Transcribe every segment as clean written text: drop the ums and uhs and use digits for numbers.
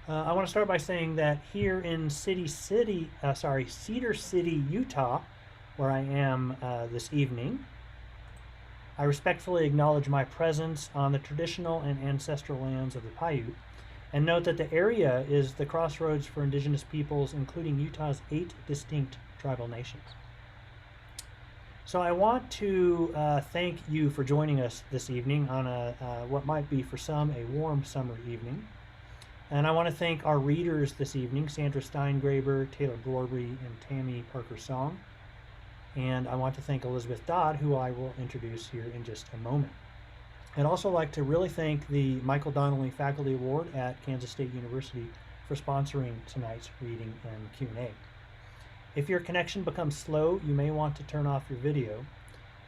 I want to start by saying that here in Cedar City, Utah, where I am this evening, I respectfully acknowledge my presence on the traditional and ancestral lands of the Paiute, and note that the area is the crossroads for indigenous peoples, including Utah's 8 distinct tribal nations. So I want to thank you for joining us this evening on what might be for some a warm summer evening. And I want to thank our readers this evening, Sandra Steingraber, Taylor Brorby, and Tammy Parker-Song. And I want to thank Elizabeth Dodd, who I will introduce here in just a moment. I'd also like to really thank the Michael Donnelly Faculty Award at Kansas State University for sponsoring tonight's reading and Q&A. If your connection becomes slow, you may want to turn off your video.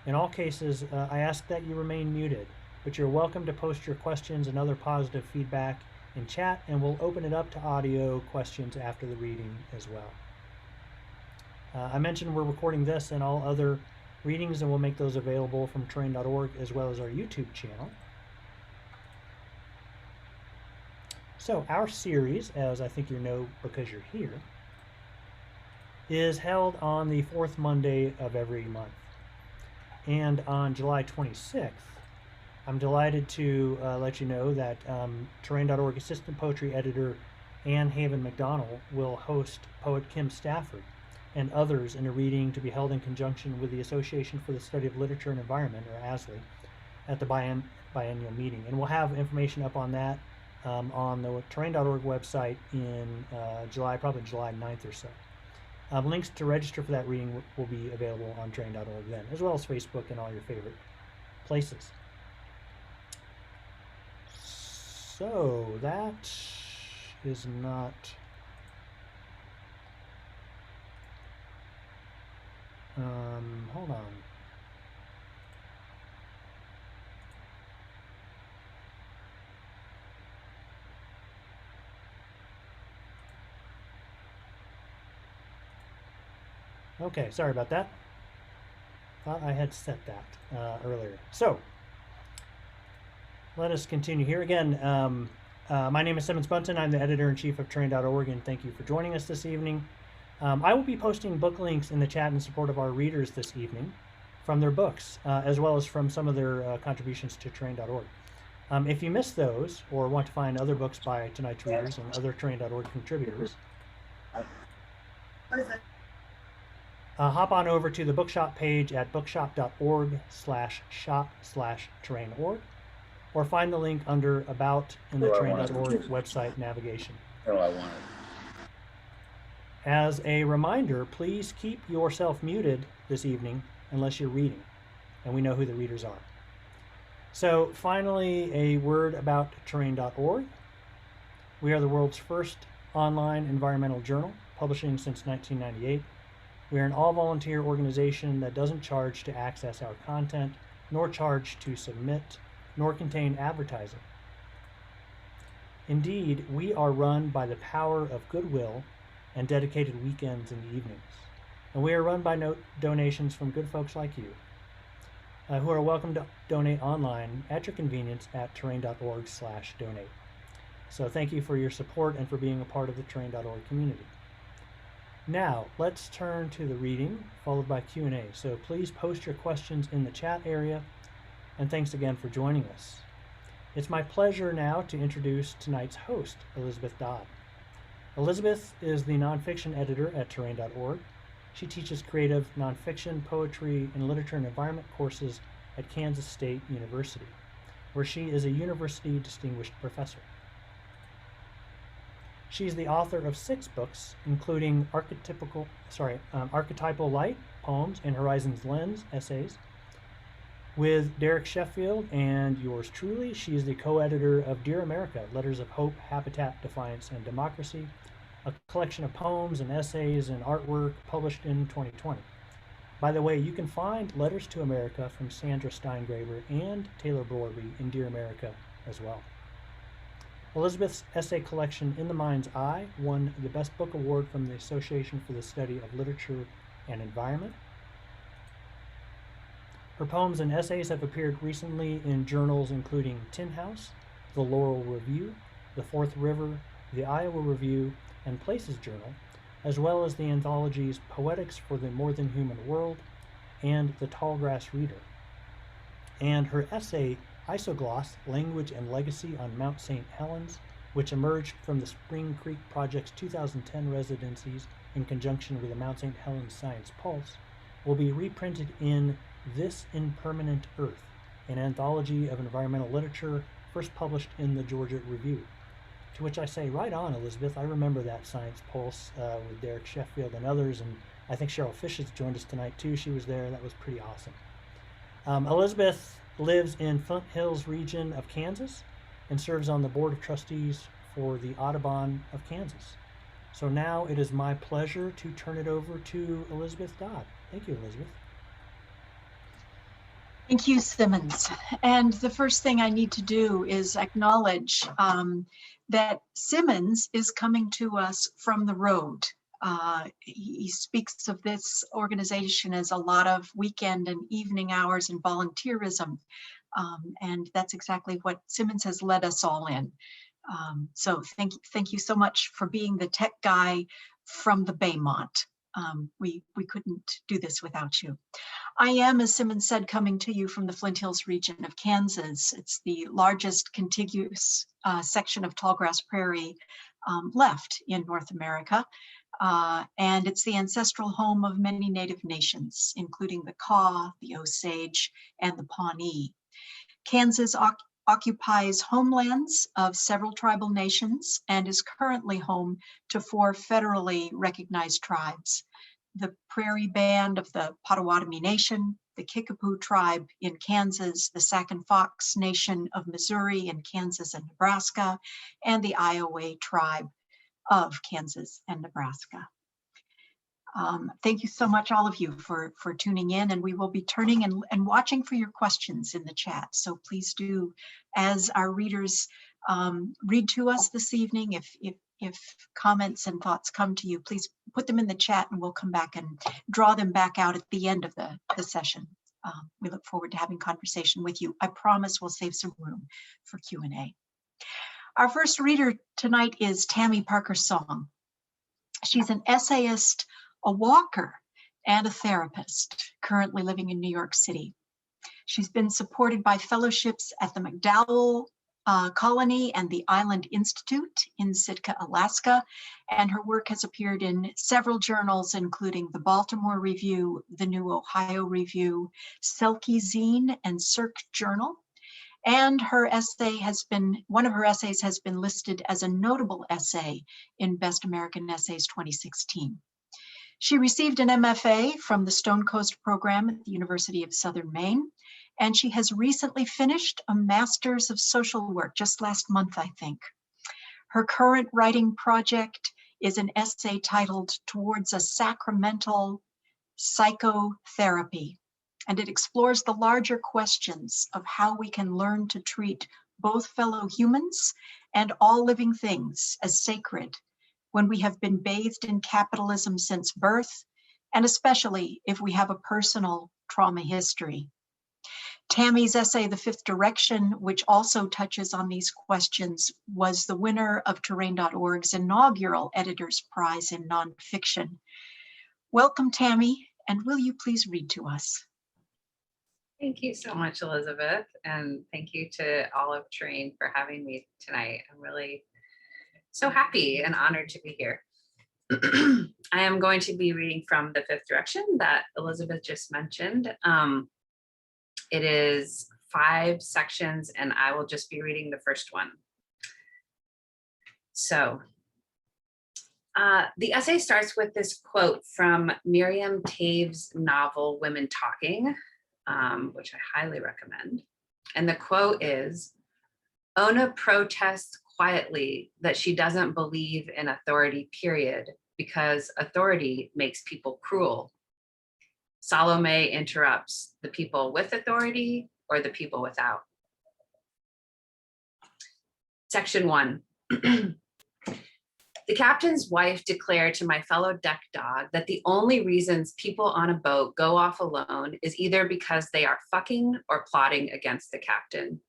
In all cases, I ask that you remain muted, but you're welcome to post your questions and other positive feedback in chat, and we'll open it up to audio questions after the reading as well. I mentioned we're recording this and all other readings, and we'll make those available from terrain.org as well as our YouTube channel. So our series, as I think you know because you're here, is held on the fourth Monday of every month. And on July 26th, I'm delighted to let you know that Terrain.org assistant poetry editor Ann Haven McDonald will host poet Kim Stafford and others in a reading to be held in conjunction with the Association for the Study of Literature and Environment, or ASLE, at the biennial meeting. And we'll have information up on that on the Terrain.org website in probably July 9th or so. Links to register for that reading will be available on Terrain.org then, as well as Facebook and all your favorite places. So that is not hold on. Okay, sorry about that. Thought I had set that earlier. So let us continue here. Again, my name is Simmons Bunton. I'm the editor-in-chief of Terrain.org, and thank you for joining us this evening. I will be posting book links in the chat in support of our readers this evening from their books, as well as from some of their contributions to Terrain.org. If you missed those or want to find other books by tonight's readers and other Terrain.org contributors, hop on over to the bookshop page at bookshop.org/shop/terrain.org, or find the link under About in the Terrain.org website navigation. As a reminder, please keep yourself muted this evening unless you're reading, and we know who the readers are. So finally, a word about Terrain.org. We are the world's first online environmental journal, publishing since 1998. We are an all-volunteer organization that doesn't charge to access our content, nor charge to submit, nor contain advertising. Indeed, we are run by the power of goodwill and dedicated weekends and evenings. And we are run by donations from good folks like you, who are welcome to donate online at your convenience at terrain.org/donate. So thank you for your support and for being a part of the Terrain.org community. Now, let's turn to the reading, followed by Q&A. So please post your questions in the chat area, and thanks again for joining us. It's my pleasure now to introduce tonight's host, Elizabeth Dodd. Elizabeth is the nonfiction editor at Terrain.org. She teaches creative nonfiction, poetry, and literature and environment courses at Kansas State University, where she is a university distinguished professor. She's the author of 6 books, including Archetypal Light, Poems, and Horizons Lens, Essays. With Derek Sheffield and yours truly, she is the co-editor of Dear America, Letters of Hope, Habitat, Defiance, and Democracy, a collection of poems and essays and artwork published in 2020. By the way, you can find Letters to America from Sandra Steingraber and Taylor Brorby in Dear America as well. Elizabeth's essay collection, In the Mind's Eye, won the Best Book Award from the Association for the Study of Literature and Environment. Her poems and essays have appeared recently in journals including Tin House, The Laurel Review, The Fourth River, the Iowa Review and Places Journal, as well as the anthologies Poetics for the More Than Human World and The Tallgrass Reader. And her essay, Isogloss, Language and Legacy on Mount St. Helens, which emerged from the Spring Creek Project's 2010 residencies in conjunction with the Mount St. Helens Science Pulse, will be reprinted in This Impermanent Earth, an anthology of environmental literature first published in the Georgia Review. To which I say, right on, Elizabeth. I remember that Science Pulse with Derek Sheffield and others, and I think Cheryl Fish has joined us tonight too. She was there. That was pretty awesome. Elizabeth lives in Flint Hills region of Kansas and serves on the Board of Trustees for the Audubon of Kansas. So now it is my pleasure to turn it over to Elizabeth Dodd. Thank you, Elizabeth. Thank you, Simmons. And the first thing I need to do is acknowledge that Simmons is coming to us from the road. He speaks of this organization as a lot of weekend and evening hours and volunteerism. And that's exactly what Simmons has led us all in. So thank you so much for being the tech guy from the Baymont. We couldn't do this without you. I am, as Simmons said, coming to you from the Flint Hills region of Kansas. It's the largest contiguous section of tallgrass prairie left in North America. And it's the ancestral home of many Native nations, including the Kaw, the Osage, and the Pawnee. Kansas occupies homelands of several tribal nations and is currently home to 4 federally recognized tribes: the Prairie Band of the Potawatomi Nation, the Kickapoo tribe in Kansas, the Sac and Fox Nation of Missouri in Kansas and Nebraska, and the Iowa tribe of Kansas and Nebraska. Thank you so much, all of you, for tuning in, and we will be turning and watching for your questions in the chat. So please do, as our readers read to us this evening, if comments and thoughts come to you, please put them in the chat and we'll come back and draw them back out at the end of the session. We look forward to having conversation with you. I promise we'll save some room for Q&A. Our first reader tonight is Tammy Parker Song. She's an essayist, a walker, and a therapist, currently living in New York City. She's been supported by fellowships at the McDowell Colony and the Island Institute in Sitka, Alaska, and her work has appeared in several journals, including the Baltimore Review, the New Ohio Review, Selkie Zine, and Cirque Journal. And one of her essays has been listed as a notable essay in Best American Essays 2016. She received an MFA from the Stone Coast program at the University of Southern Maine, and she has recently finished a Master's of Social Work just last month, I think. Her current writing project is an essay titled Towards a Sacramental Psychotherapy, and it explores the larger questions of how we can learn to treat both fellow humans and all living things as sacred when we have been bathed in capitalism since birth, and especially if we have a personal trauma history. Tammy's essay, The Fifth Direction, which also touches on these questions, was the winner of Terrain.org's inaugural Editor's Prize in Nonfiction. Welcome, Tammy, and will you please read to us? Thank you so much, Elizabeth, and thank you to all of Terrain for having me tonight. I'm really so happy and honored to be here. I am going to be reading from The Fifth Direction that Elizabeth just mentioned. It is 5 sections, and I will just be reading the first one. So the essay starts with this quote from Miriam Tave's novel, Women Talking, which I highly recommend. And the quote is, Ona protests quietly that she doesn't believe in authority, period, because authority makes people cruel. Salome interrupts, the people with authority or the people without? Section 1. The captain's wife declared to my fellow deck dog that the only reasons people on a boat go off alone is either because they are fucking or plotting against the captain.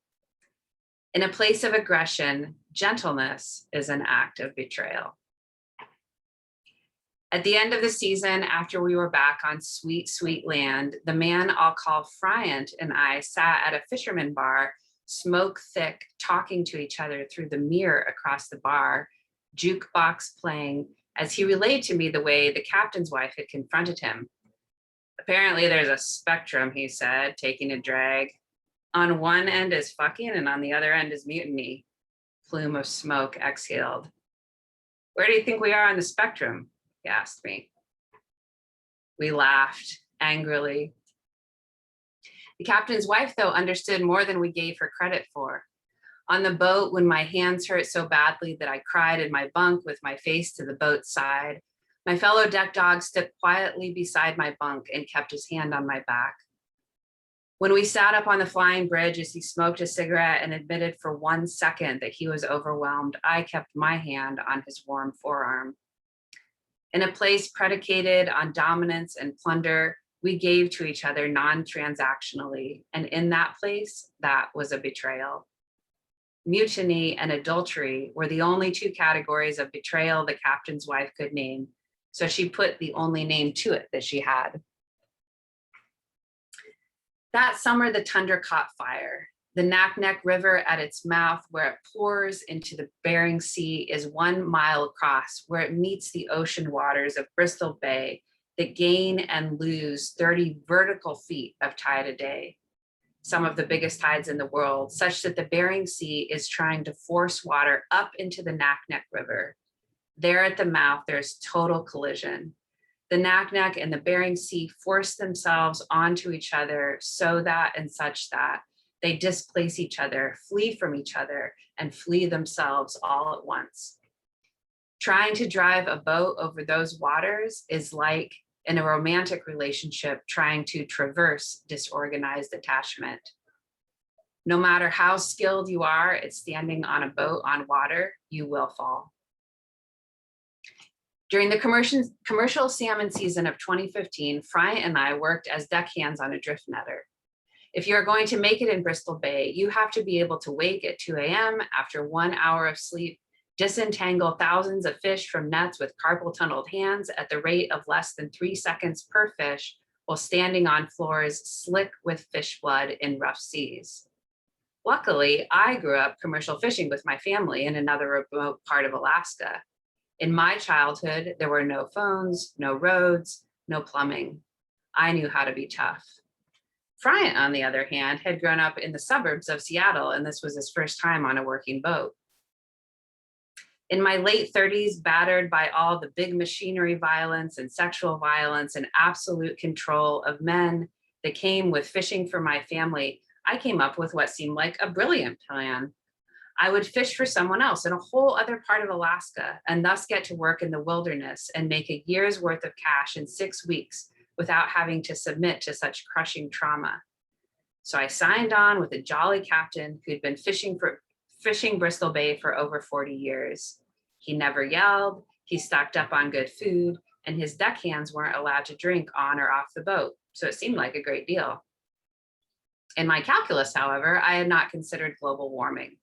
In a place of aggression, gentleness is an act of betrayal. At the end of the season, after we were back on sweet, sweet land, the man I'll call Friant and I sat at a fisherman bar, smoke thick, talking to each other through the mirror across the bar, jukebox playing, as he relayed to me the way the captain's wife had confronted him. Apparently there's a spectrum, he said, taking a drag. On one end is fucking and on the other end is mutiny. Plume of smoke exhaled. Where do you think we are on the spectrum? He asked me. We laughed angrily. The captain's wife, though, understood more than we gave her credit for. On the boat, when my hands hurt so badly that I cried in my bunk with my face to the boat's side, my fellow deck dog stood quietly beside my bunk and kept his hand on my back. When we sat up on the flying bridge as he smoked a cigarette and admitted for 1 second that he was overwhelmed, I kept my hand on his warm forearm. In a place predicated on dominance and plunder, we gave to each other non-transactionally, and in that place, that was a betrayal. Mutiny and adultery were the only 2 categories of betrayal the captain's wife could name, so she put the only name to it that she had. That summer, the tundra caught fire. The Naknek River at its mouth, where it pours into the Bering Sea, is 1 mile across, where it meets the ocean waters of Bristol Bay that gain and lose 30 vertical feet of tide a day, some of the biggest tides in the world, such that the Bering Sea is trying to force water up into the Naknek River. There at the mouth, there's total collision. The Naknek and the Bering Sea force themselves onto each other so that and such that they displace each other, flee from each other, and flee themselves all at once. Trying to drive a boat over those waters is like, in a romantic relationship, trying to traverse disorganized attachment. No matter how skilled you are at standing on a boat on water, you will fall. During the commercial salmon season of 2015, Fry and I worked as deckhands on a drift netter. If you're going to make it in Bristol Bay, you have to be able to wake at 2 a.m. after 1 hour of sleep, disentangle thousands of fish from nets with carpal tunneled hands at the rate of less than 3 seconds per fish, while standing on floors slick with fish blood in rough seas. Luckily, I grew up commercial fishing with my family in another remote part of Alaska. In my childhood, there were no phones, no roads, no plumbing. I knew how to be tough. Friant, on the other hand, had grown up in the suburbs of Seattle, and this was his first time on a working boat. In my late 30s, battered by all the big machinery violence and sexual violence and absolute control of men that came with fishing for my family, I came up with what seemed like a brilliant plan. I would fish for someone else in a whole other part of Alaska and thus get to work in the wilderness and make a year's worth of cash in 6 weeks without having to submit to such crushing trauma. So I signed on with a jolly captain who'd been fishing Bristol Bay for over 40 years. He never yelled, he stocked up on good food, and his deckhands weren't allowed to drink on or off the boat, so it seemed like a great deal. In my calculus, however, I had not considered global warming.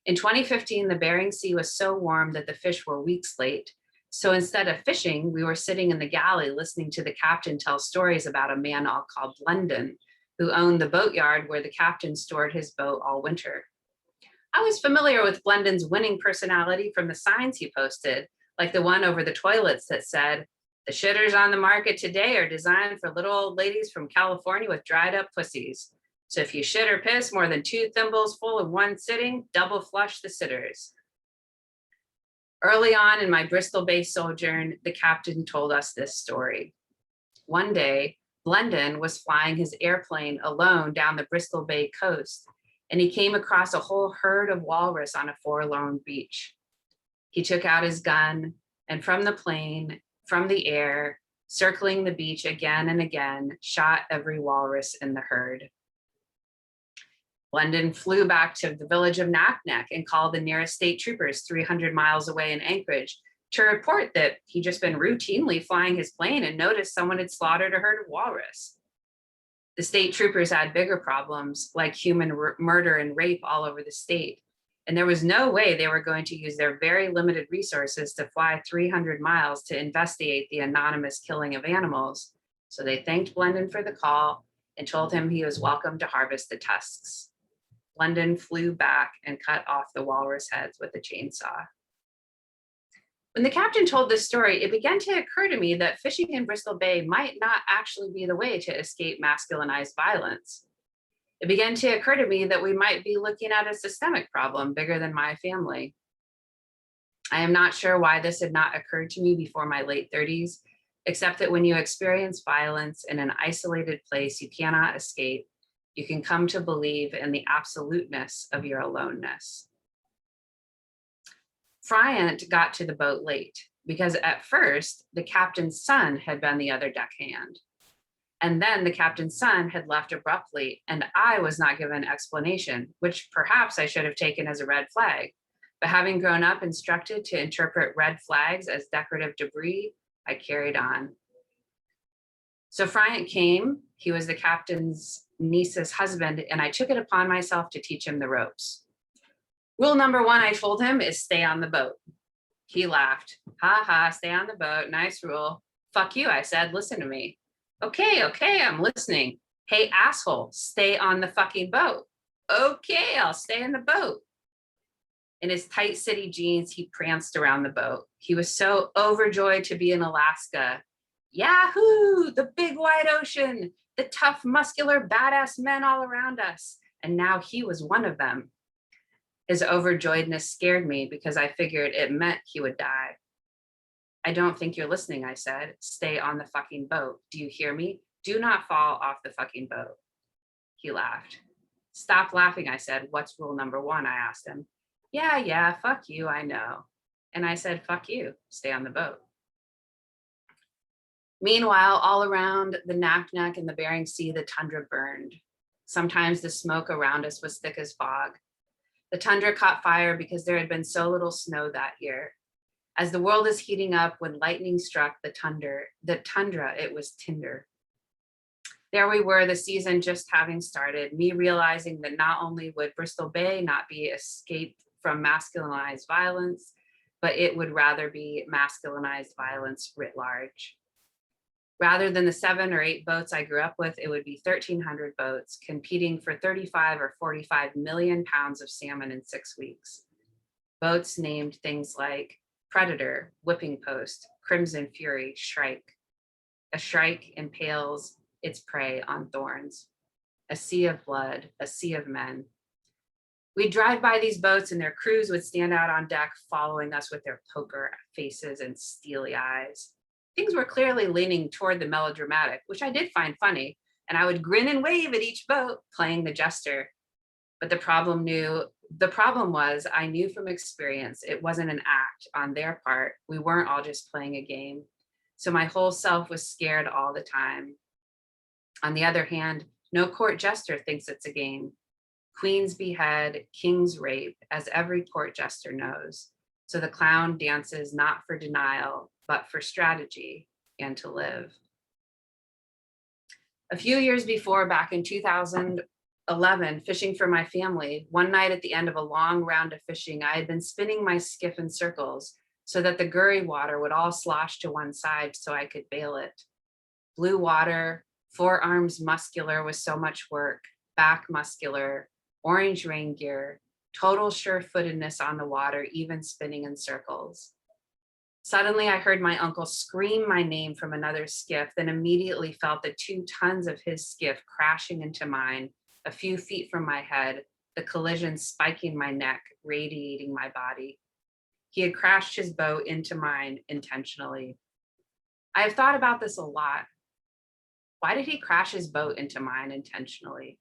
In 2015, the Bering Sea was so warm that the fish were weeks late. So instead of fishing, we were sitting in the galley listening to the captain tell stories about a man I'll call Blendon, who owned the boatyard where the captain stored his boat all winter. I was familiar with Blendon's winning personality from the signs he posted, like the one over the toilets that said, "The shitters on the market today are designed for little old ladies from California with dried up pussies. So if you shit or piss more than 2 thimbles full in one sitting, double flush the sitters." Early on in my Bristol Bay sojourn, the captain told us this story. One day, Blendon was flying his airplane alone down the Bristol Bay coast, and he came across a whole herd of walrus on a forlorn beach. He took out his gun, and from the plane, from the air, circling the beach again and again, shot every walrus in the herd. Blendon flew back to the village of Naknek and called the nearest state troopers 300 miles away in Anchorage to report that he'd just been routinely flying his plane and noticed someone had slaughtered a herd of walrus. The state troopers had bigger problems like human murder and rape all over the state. and there was no way they were going to use their very limited resources to fly 300 miles to investigate the anonymous killing of animals. So they thanked Blendon for the call and told him he was welcome to harvest the tusks. Blendon flew back and cut off the walrus heads with a chainsaw. When the captain told this story, it began to occur to me that fishing in Bristol Bay might not actually be the way to escape masculinized violence. It began to occur to me that we might be looking at a systemic problem bigger than my family. I am not sure why this had not occurred to me before my late 30s, except that when you experience violence in an isolated place you cannot escape, you can come to believe in the absoluteness of your aloneness. Friant got to the boat late because at first the captain's son had been the other deckhand. And then the captain's son had left abruptly and I was not given explanation, which perhaps I should have taken as a red flag. But having grown up instructed to interpret red flags as decorative debris, I carried on. So Friant came, he was the captain's niece's husband, and I took it upon myself to teach him the ropes. Rule number 1, I told him, is stay on the boat. He laughed. Ha ha, stay on the boat, nice rule. Fuck you, I said, listen to me. Okay, I'm listening. Hey, asshole, stay on the fucking boat. Okay, I'll stay in the boat. In his tight city jeans, he pranced around the boat. He was so overjoyed to be in Alaska. Yahoo, the big wide ocean, the tough, muscular, badass men all around us. And now he was one of them. His overjoyedness scared me because I figured it meant he would die. I don't think you're listening, I said. Stay on the fucking boat. Do you hear me? Do not fall off the fucking boat. He laughed. Stop laughing, I said. What's rule number 1? I asked him. Yeah, fuck you, I know. And I said, fuck you, stay on the boat. Meanwhile, all around the Naknek and the Bering Sea, the tundra burned. Sometimes the smoke around us was thick as fog. The tundra caught fire because there had been so little snow that year. As the world is heating up, when lightning struck the tundra, it was tinder. There we were, the season just having started, me realizing that not only would Bristol Bay not be escaped from masculinized violence, but it would rather be masculinized violence writ large. Rather than the 7 or 8 boats I grew up with, it would be 1,300 boats competing for 35 or 45 million pounds of salmon in 6 weeks. Boats named things like Predator, Whipping Post, Crimson Fury, Shrike. A shrike impales its prey on thorns. A sea of blood, a sea of men. We'd drive by these boats and their crews would stand out on deck following us with their poker faces and steely eyes. Things were clearly leaning toward the melodramatic, which I did find funny, and I would grin and wave at each boat, playing the jester. But the problem was I knew from experience it wasn't an act on their part. We weren't all just playing a game. So my whole self was scared all the time. On the other hand, no court jester thinks it's a game. Queens behead, kings rape, as every court jester knows. So the clown dances not for denial, but for strategy and to live. A few years before, back in 2011, fishing for my family, one night at the end of a long round of fishing, I had been spinning my skiff in circles so that the gurry water would all slosh to one side so I could bail it. Blue water, forearms muscular with so much work, back muscular, orange rain gear, total sure-footedness on the water, even spinning in circles. Suddenly, I heard my uncle scream my name from another skiff, then immediately felt the 2 tons of his skiff crashing into mine, a few feet from my head, the collision spiking my neck, radiating my body. He had crashed his boat into mine intentionally. I have thought about this a lot. Why did he crash his boat into mine intentionally?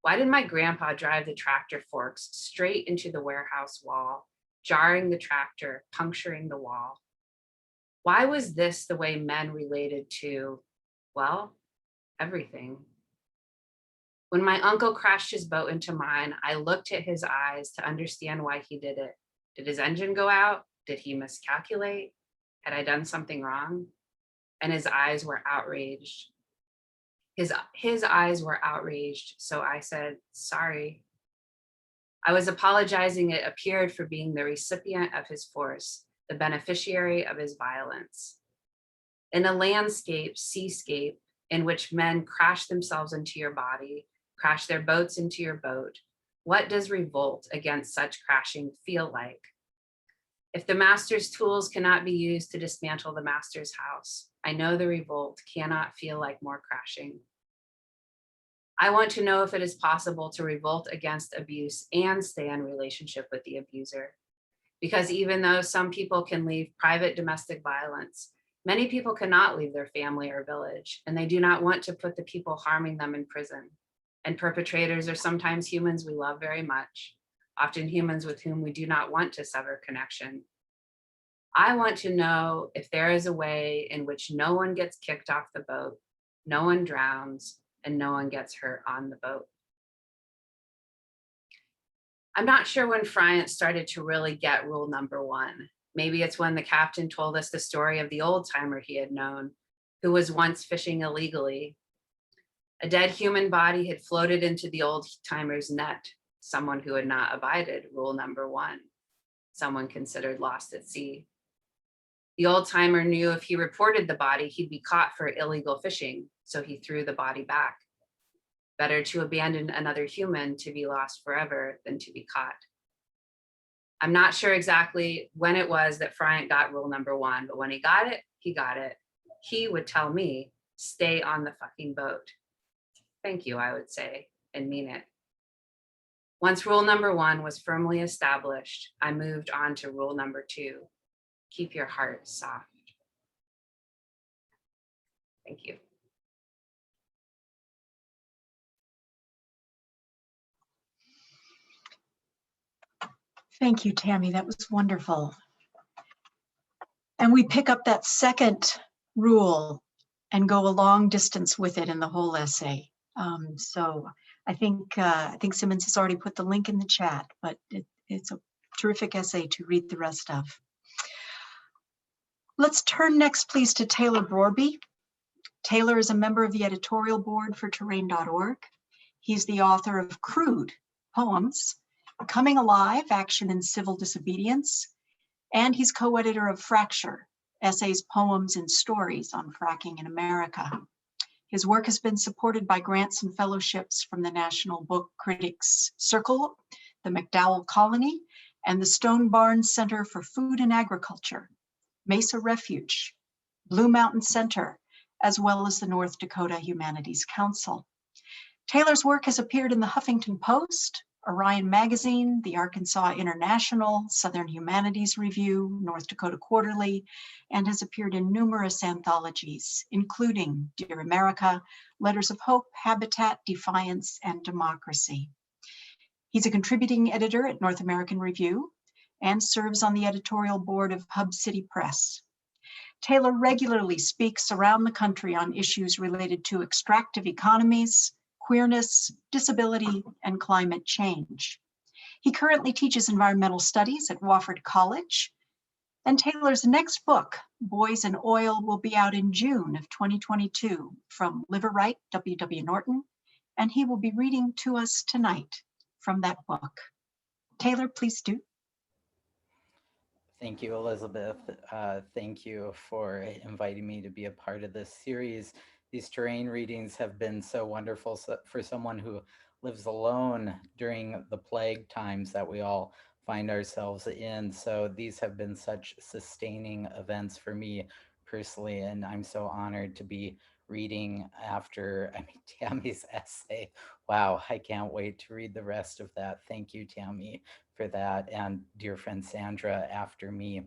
Why did my grandpa drive the tractor forks straight into the warehouse wall, jarring the tractor, puncturing the wall? Why was this the way men related to, well, everything? When my uncle crashed his boat into mine, I looked at his eyes to understand why he did it. Did his engine go out? Did he miscalculate? Had I done something wrong? And his eyes were outraged. His eyes were outraged, so I said, sorry. I was apologizing, it appeared, for being the recipient of his force, the beneficiary of his violence. In a landscape, seascape, in which men crash themselves into your body, crash their boats into your boat, what does revolt against such crashing feel like? If the master's tools cannot be used to dismantle the master's house, I know the revolt cannot feel like more crashing. I want to know if it is possible to revolt against abuse and stay in relationship with the abuser. Because even though some people can leave private domestic violence, many people cannot leave their family or village, and they do not want to put the people harming them in prison. And perpetrators are sometimes humans we love very much, often humans with whom we do not want to sever connection. I want to know if there is a way in which no one gets kicked off the boat, no one drowns, and no one gets hurt on the boat. I'm not sure when Friant started to really get rule number 1. Maybe it's when the captain told us the story of the old timer he had known, who was once fishing illegally. A dead human body had floated into the old timer's net, someone who had not abided rule number 1, someone considered lost at sea. The old timer knew if he reported the body, he'd be caught for illegal fishing, so he threw the body back. Better to abandon another human to be lost forever than to be caught. I'm not sure exactly when it was that Friant got rule number 1, but when he got it, he got it. He would tell me, stay on the fucking boat. Thank you, I would say, and mean it. Once rule number 1 was firmly established, I moved on to rule number 2. Keep your heart soft. Thank you. Thank you, Tammy. That was wonderful. And we pick up that second rule and go a long distance with it in the whole essay. So I think Simmons has already put the link in the chat, but it's a terrific essay to read the rest of. Let's turn next, please, to Taylor Brorby. Taylor is a member of the editorial board for terrain.org. He's the author of Crude Poems, Coming Alive, Action and Civil Disobedience, and he's co-editor of Fracture, Essays, Poems, and Stories on Fracking in America. His work has been supported by grants and fellowships from the National Book Critics Circle, the McDowell Colony, and the Stone Barns Center for Food and Agriculture, Mesa Refuge, Blue Mountain Center, as well as the North Dakota Humanities Council. Taylor's work has appeared in the Huffington Post, Orion Magazine, the Arkansas International, Southern Humanities Review, North Dakota Quarterly, and has appeared in numerous anthologies, including Dear America, Letters of Hope, Habitat, Defiance, and Democracy. He's a contributing editor at North American Review and serves on the editorial board of Hub City Press. Taylor regularly speaks around the country on issues related to extractive economies, queerness, disability, and climate change. He currently teaches environmental studies at Wofford College, and Taylor's next book, Boys and Oil, will be out in June of 2022 from Liverwright, W.W. Norton, and he will be reading to us tonight from that book. Taylor, please do. Thank you, Elizabeth. Thank you for inviting me to be a part of this series. These terrain readings have been so wonderful for someone who lives alone during the plague times that we all find ourselves in. So these have been such sustaining events for me personally, and I'm so honored to be reading after, Tammy's essay. Wow, I can't wait to read the rest of that. Thank you, Tammy, for that, and dear friend Sandra after me.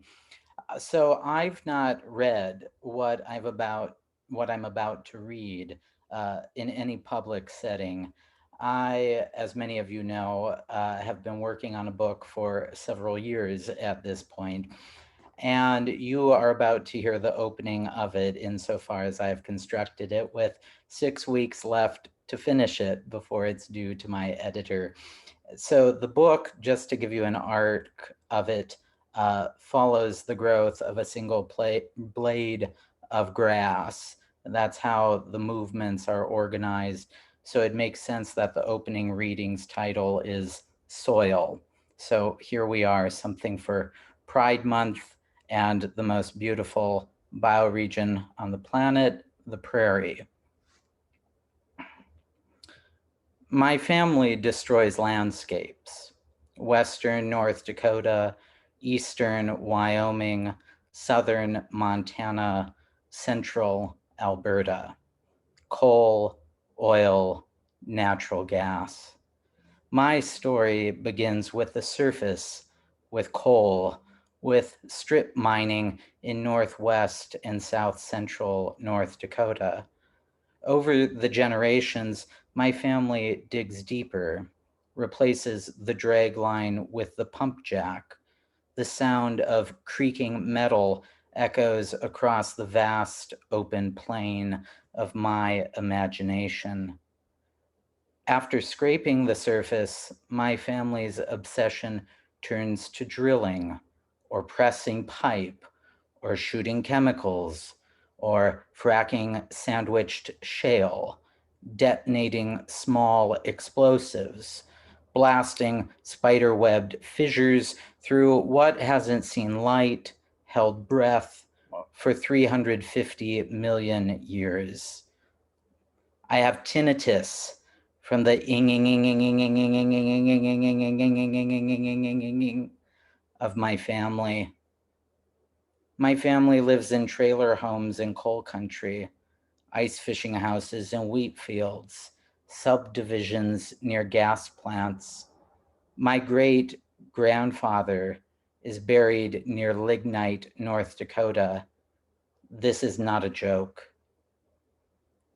So I've not read what I'm about to read in any public setting. I, as many of you know, have been working on a book for several years at this point, and you are about to hear the opening of it insofar as I have constructed it, with 6 weeks left to finish it before it's due to my editor. So the book, just to give you an arc of it, follows the growth of a single blade of grass. That's how the movements are organized. So it makes sense that the opening reading's title is soil. So here we are, something for Pride Month and the most beautiful bioregion on the planet, the prairie. My family destroys landscapes. Western North Dakota, eastern Wyoming, southern Montana, central Alberta. Coal, oil, natural gas. My story begins with the surface, with coal, with strip mining in northwest and south central North Dakota. Over the generations, my family digs deeper, replaces the drag line with the pump jack. The sound of creaking metal echoes across the vast open plain of my imagination. After scraping the surface, my family's obsession turns to drilling or pressing pipe or shooting chemicals or fracking sandwiched shale, detonating small explosives, blasting spider-webbed fissures through what hasn't seen light, held breath for 350 million years. I have tinnitus from the of my family. My family lives in trailer homes in coal country, ice fishing houses in wheat fields, subdivisions near gas plants. My great-grandfather is buried near Lignite, North Dakota. This is not a joke.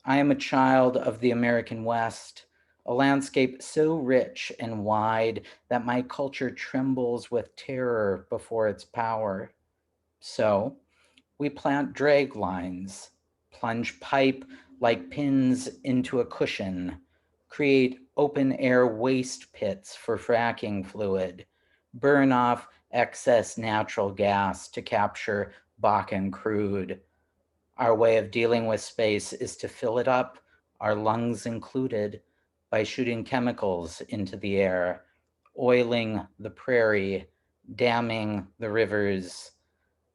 I am a child of the American West, a landscape so rich and wide that my culture trembles with terror before its power. So, we plant drag lines, plunge pipe like pins into a cushion, create open-air waste pits for fracking fluid, burn off excess natural gas to capture Bakken crude. Our way of dealing with space is to fill it up, our lungs included, by shooting chemicals into the air, oiling the prairie, damming the rivers.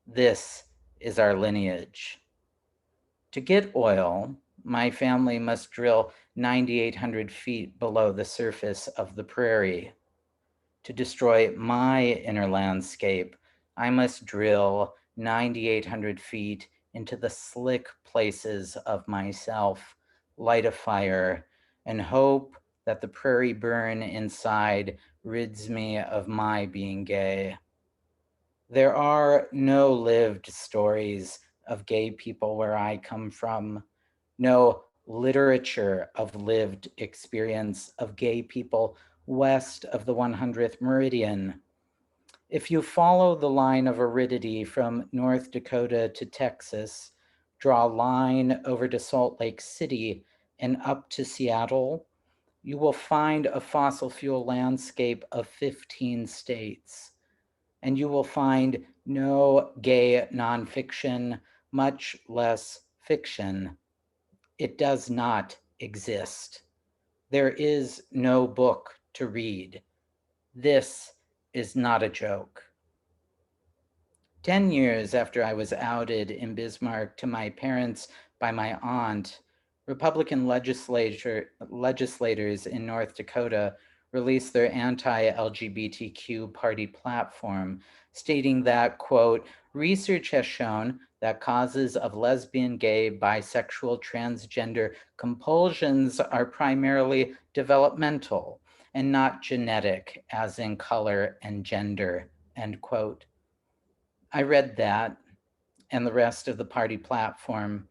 This is our lineage. To get oil, my family must drill 9,800 feet below the surface of the prairie. To destroy my inner landscape, I must drill 9,800 feet into the slick places of myself, light a fire, and hope that the prairie burn inside rids me of my being gay. There are no lived stories of gay people where I come from, no literature of lived experience of gay people west of the 100th meridian. If you follow the line of aridity from North Dakota to Texas, draw a line over to Salt Lake City and up to Seattle, you will find a fossil fuel landscape of 15 states. And you will find no gay nonfiction, much less fiction. It does not exist. There is no book to read. This is not a joke. 10 years after I was outed in Bismarck to my parents by my aunt, Republican legislators in North Dakota released their anti-LGBTQ party platform, stating that, quote, research has shown that causes of lesbian, gay, bisexual, transgender compulsions are primarily developmental and not genetic, as in color and gender, end quote. I read that and the rest of the party platform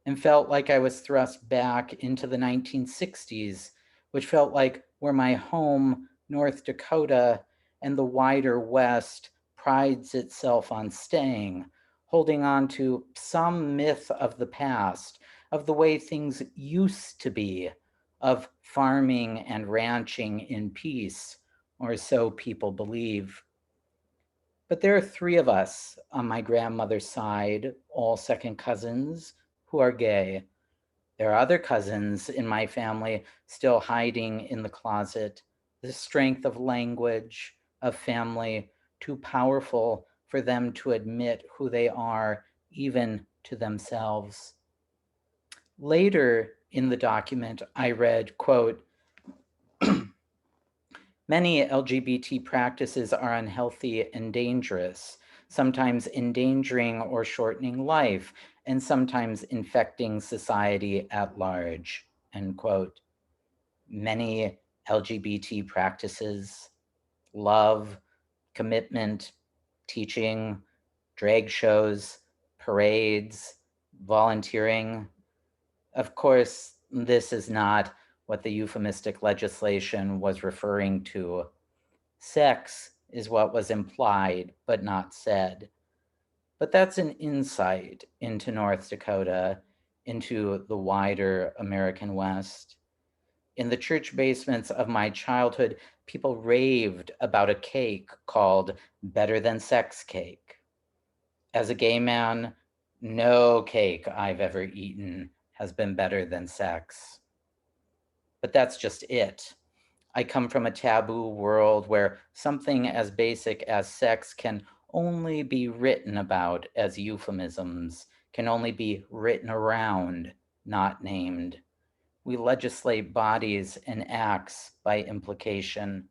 and felt like I was thrust back into the 1960s, which felt like where my home, North Dakota, and the wider West prides itself on staying, holding on to some myth of the past, of the way things used to be, of farming and ranching in peace, or so people believe. But there are 3 of us on my grandmother's side, all second cousins, who are gay. There are other cousins in my family still hiding in the closet. the strength of language, of family, too powerful for them to admit who they are, even to themselves. Later in the document, I read, quote, many LGBT practices are unhealthy and dangerous, sometimes endangering or shortening life, and sometimes infecting society at large, end quote. Many LGBT practices, love, commitment, teaching, drag shows, parades, volunteering. Of course, this is not what the euphemistic legislation was referring to. Sex is what was implied but not said. But that's an insight into North Dakota, into the wider American West. In the church basements of my childhood, people raved about a cake called Better Than Sex Cake. As a gay man, no cake I've ever eaten has been better than sex. But that's just it. I come from a taboo world where something as basic as sex can only be written about as euphemisms, can only be written around, not named. We legislate bodies and acts by implication.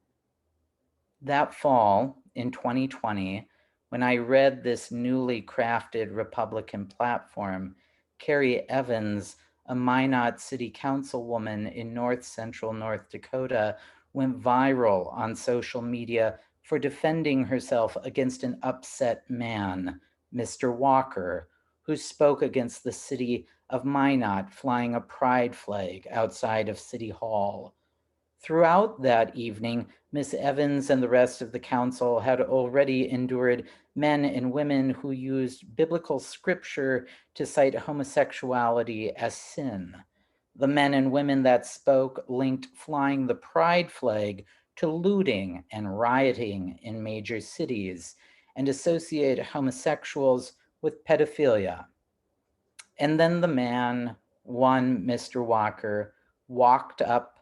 That fall in 2020, when I read this newly crafted Republican platform, Carrie Evans, a Minot City Councilwoman in north central North Dakota, went viral on social media for defending herself against an upset man, Mr. Walker, who spoke against the city of Minot flying a pride flag outside of City Hall. Throughout that evening, Miss Evans and the rest of the council had already endured men and women who used biblical scripture to cite homosexuality as sin. The men and women that spoke linked flying the pride flag to looting and rioting in major cities and associate homosexuals with pedophilia. And then the man, one Mr. Walker, walked up,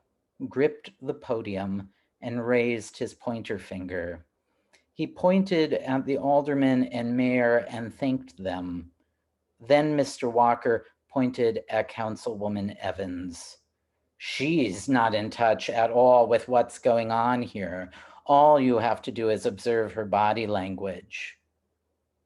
gripped the podium, and raised his pointer finger. He pointed at the alderman and mayor and thanked them. Then Mr. Walker pointed at Councilwoman Evans. She's not in touch at all with what's going on here. All you have to do is observe her body language.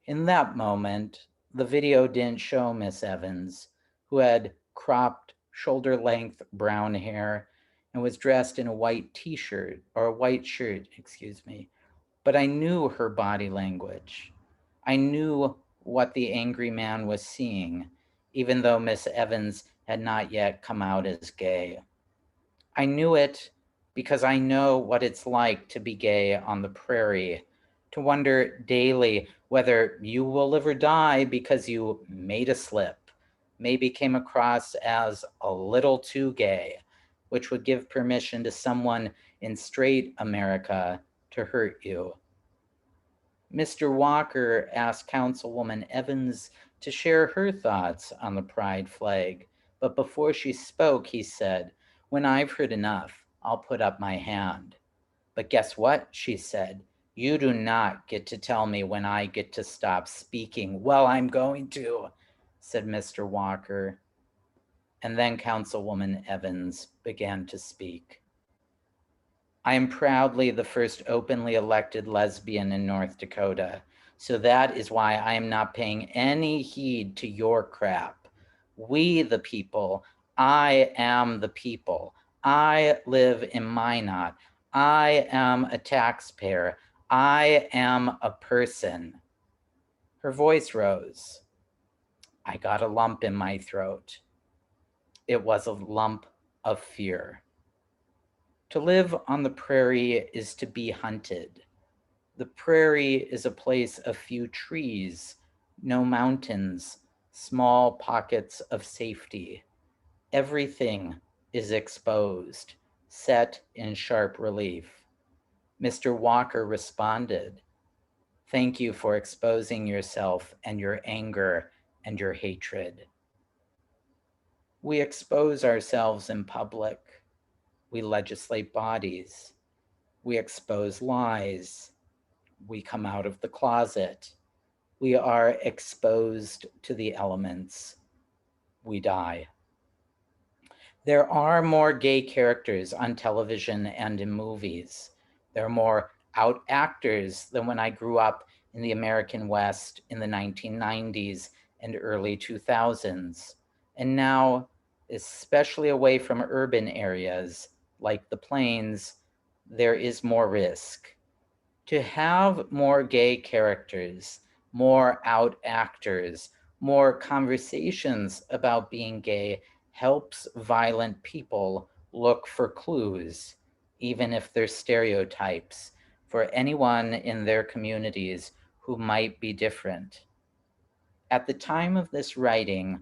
In that moment, the video didn't show Miss Evans, who had cropped, shoulder-length brown hair and was dressed in a white t-shirt, or a white shirt, excuse me. But I knew her body language. I knew what the angry man was seeing, even though Miss Evans had not yet come out as gay. I knew it because I know what it's like to be gay on the prairie, to wonder daily whether you will live or die because you made a slip, maybe came across as a little too gay, which would give permission to someone in straight America to hurt you. Mr. Walker asked Councilwoman Evans to share her thoughts on the pride flag, but before she spoke, he said, "When I've heard enough, I'll put up my hand." "But guess what?" she said. "You do not get to tell me when I get to stop speaking." "Well, I'm going to," said Mr. Walker. And then Councilwoman Evans began to speak. "I am proudly the first openly elected lesbian in North Dakota, so that is why I am not paying any heed to your crap. We the people, I am the people. I live in Minot. I am a taxpayer. I am a person." Her voice rose. I got a lump in my throat. It was a lump of fear. To live on the prairie is to be hunted. The prairie is a place of few trees, no mountains, small pockets of safety. Everything is exposed, set in sharp relief. Mr. Walker responded, "Thank you for exposing yourself and your anger and your hatred." We expose ourselves in public. We legislate bodies. We expose lies. We come out of the closet. We are exposed to the elements. We die. There are more gay characters on television and in movies. There are more out actors than when I grew up in the American West in the 1990s and early 2000s. And now, especially away from urban areas like the plains, there is more risk. To have more gay characters, more out actors, more conversations about being gay helps violent people look for clues, even if they're stereotypes, for anyone in their communities who might be different. At the time of this writing,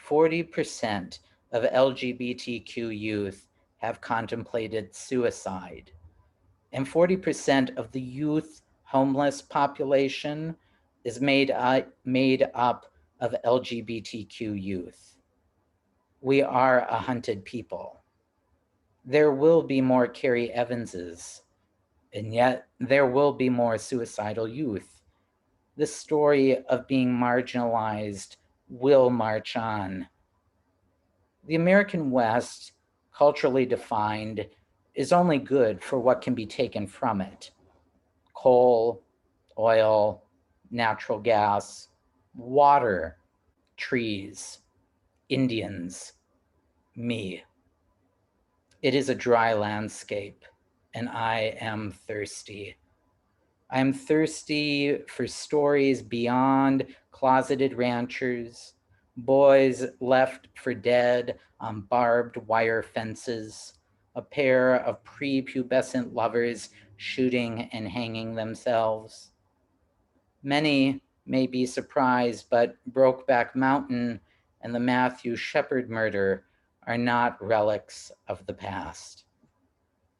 40% of LGBTQ youth have contemplated suicide. And 40% of the youth homeless population is made up of LGBTQ youth. We are a hunted people. There will be more Carrie Evanses, and yet there will be more suicidal youth. The story of being marginalized will march on. The American West, culturally defined, is only good for what can be taken from it. Coal, oil, natural gas, water, trees, Indians, me. It is a dry landscape, and I am thirsty. I am thirsty for stories beyond closeted ranchers, boys left for dead on barbed wire fences, a pair of prepubescent lovers shooting and hanging themselves. Many may be surprised, but Brokeback Mountain and the Matthew Shepard murder are not relics of the past.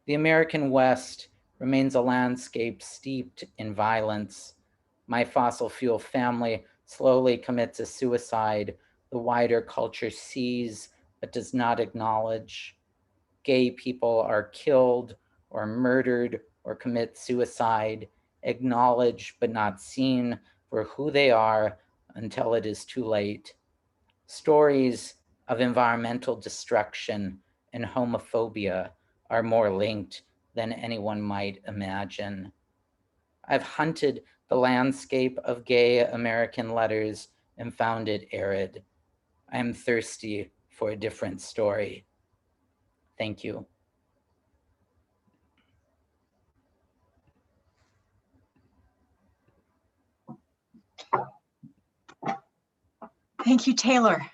The American West remains a landscape steeped in violence. My fossil fuel family slowly commits a suicide the wider culture sees but does not acknowledge. Gay people are killed or murdered or commit suicide, acknowledged but not seen for who they are until it is too late. Stories of environmental destruction and homophobia are more linked than anyone might imagine. I've hunted the landscape of gay American letters and found it arid. I am thirsty for a different story. Thank you. Thank you, Taylor.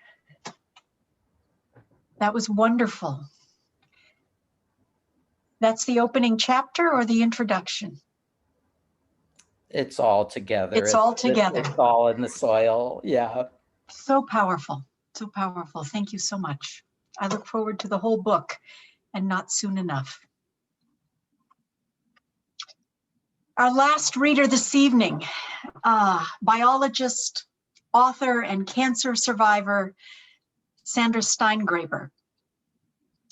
That was wonderful. That's the opening chapter or the introduction? It's all together. It's all together. It's all in the soil. Yeah. So powerful. So powerful. Thank you so much. I look forward to the whole book, and not soon enough. Our last reader this evening, biologist, author, and cancer survivor, Sandra Steingraber.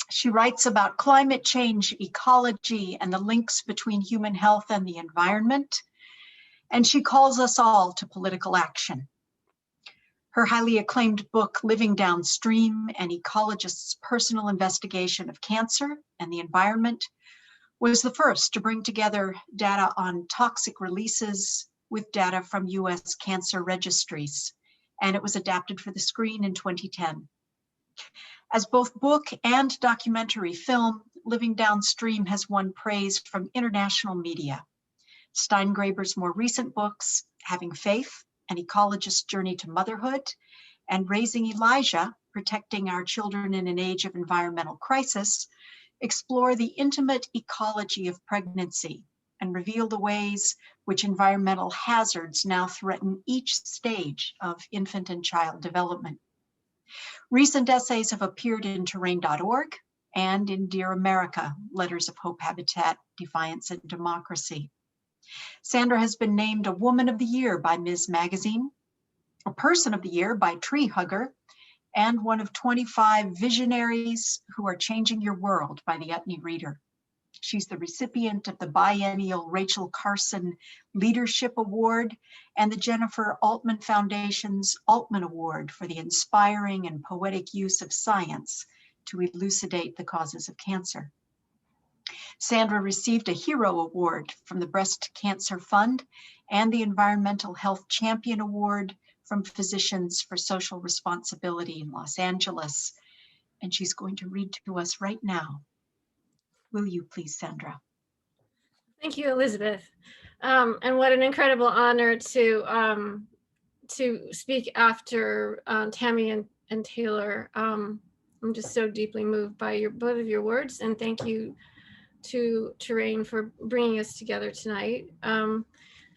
She writes about climate change, ecology, and the links between human health and the environment. And she calls us all to political action. Her highly acclaimed book, Living Downstream, an ecologist's personal investigation of cancer and the environment, was the first to bring together data on toxic releases with data from US cancer registries, and it was adapted for the screen in 2010. As both book and documentary film, Living Downstream has won praise from international media. Steingraber's more recent books, Having Faith, An Ecologist's Journey to Motherhood, and Raising Elijah, Protecting Our Children in an Age of Environmental Crisis, explore the intimate ecology of pregnancy and reveal the ways which environmental hazards now threaten each stage of infant and child development. Recent essays have appeared in Terrain.org and in Dear America, Letters of Hope, Habitat, Defiance, and Democracy. Sandra has been named a Woman of the Year by Ms. Magazine, a Person of the Year by Tree Hugger, and one of 25 visionaries who are changing your world by the Utne Reader. She's the recipient of the biennial Rachel Carson Leadership Award and the Jennifer Altman Foundation's Altman Award for the inspiring and poetic use of science to elucidate the causes of cancer. Sandra received a Hero Award from the Breast Cancer Fund and the Environmental Health Champion Award from Physicians for Social Responsibility in Los Angeles. And she's going to read to us right now. Will you please, Sandra? Thank you, Elizabeth. And what an incredible honor to speak after Tammy and Taylor. I'm just so deeply moved by both of your words, and thank you to Terrain for bringing us together tonight.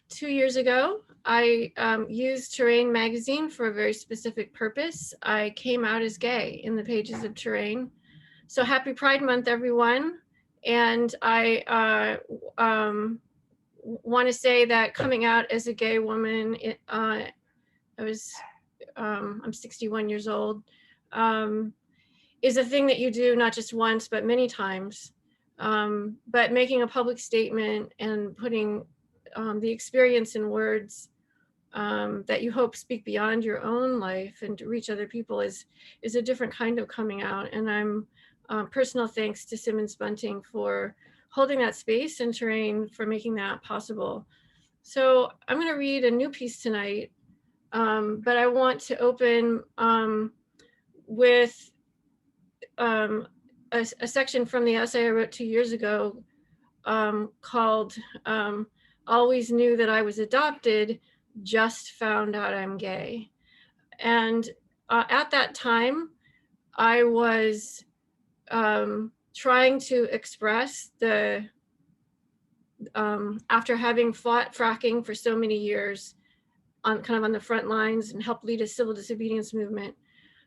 2 years ago, I used Terrain magazine for a very specific purpose. I came out as gay in the pages of Terrain. So happy Pride Month, everyone. And I want to say that coming out as a gay woman, I'm 61 years old, is a thing that you do not just once, but many times. But making a public statement and putting the experience in words that you hope speak beyond your own life and to reach other people is a different kind of coming out. And I'm personal thanks to Simmons Bunting for holding that space and Terrain for making that possible. So I'm going to read a new piece tonight, but I want to open with a section from the essay I wrote 2 years ago called Always Knew That I Was Adopted, Just Found Out I'm Gay. And at that time, I was trying to express after having fought fracking for so many years on the front lines and helped lead a civil disobedience movement,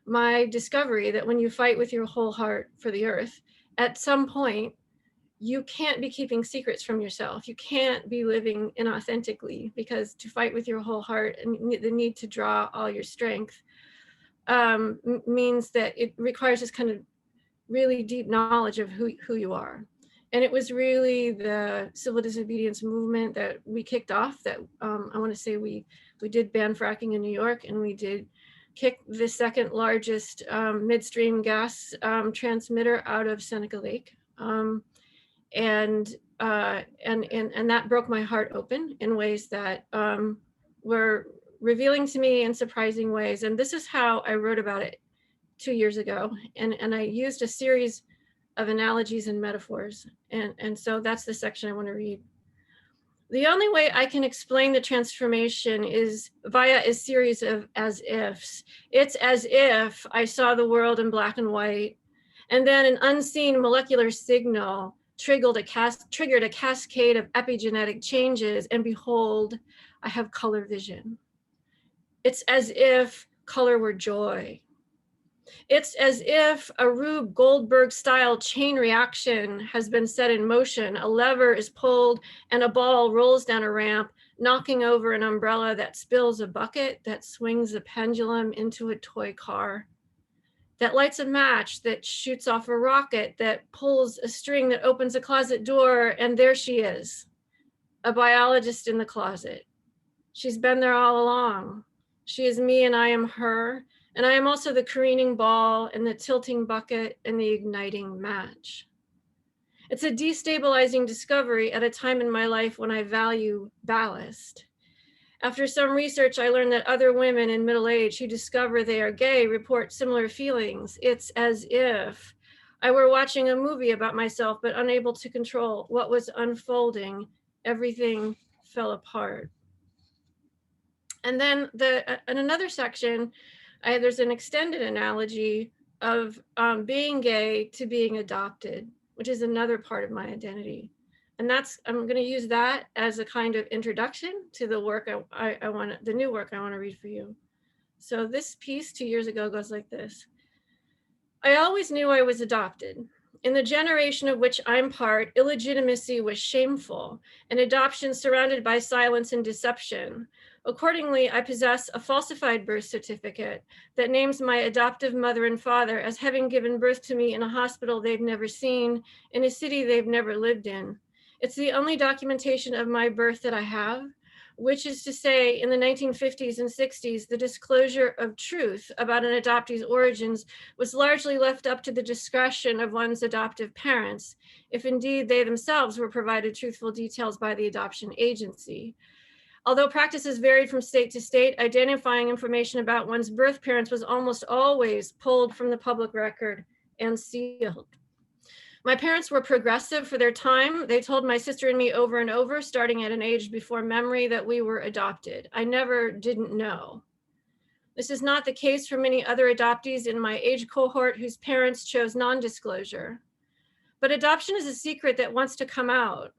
my discovery that when you fight with your whole heart for the earth, at some point, you can't be keeping secrets from yourself. You can't be living inauthentically, because to fight with your whole heart and the need to draw all your strength means that it requires this kind of really deep knowledge of who you are. And it was really the civil disobedience movement that we kicked off that I want to say we did ban fracking in New York, and we did kick the second largest midstream gas transmitter out of Seneca Lake. And that broke my heart open in ways that were revealing to me in surprising ways. And this is how I wrote about it 2 years ago. And I used a series of analogies and metaphors. And so that's the section I want to read. The only way I can explain the transformation is via a series of as ifs. It's as if I saw the world in black and white, and then an unseen molecular signal triggered a cascade of epigenetic changes, and behold, I have color vision. It's as if color were joy. It's as if a Rube Goldberg-style chain reaction has been set in motion. A lever is pulled and a ball rolls down a ramp, knocking over an umbrella that spills a bucket, that swings a pendulum into a toy car, that lights a match, that shoots off a rocket, that pulls a string that opens a closet door, and there she is, a biologist in the closet. She's been there all along. She is me and I am her. And I am also the careening ball and the tilting bucket and the igniting match. It's a destabilizing discovery at a time in my life when I value ballast. After some research, I learned that other women in middle age who discover they are gay report similar feelings. It's as if I were watching a movie about myself, but unable to control what was unfolding. Everything fell apart. And then in another section, there's an extended analogy of being gay to being adopted, which is another part of my identity. And I'm going to use that as a kind of introduction to the work the new work I want to read for you. So this piece 2 years ago goes like this. I always knew I was adopted. In the generation of which I'm part, illegitimacy was shameful, and adoption surrounded by silence and deception. Accordingly, I possess a falsified birth certificate that names my adoptive mother and father as having given birth to me in a hospital they've never seen, in a city they've never lived in. It's the only documentation of my birth that I have, which is to say, in the 1950s and 60s, the disclosure of truth about an adoptee's origins was largely left up to the discretion of one's adoptive parents, if indeed they themselves were provided truthful details by the adoption agency. Although practices varied from state to state, identifying information about one's birth parents was almost always pulled from the public record and sealed. My parents were progressive for their time. They told my sister and me over and over, starting at an age before memory, that we were adopted. I never didn't know. This is not the case for many other adoptees in my age cohort whose parents chose non-disclosure. But adoption is a secret that wants to come out.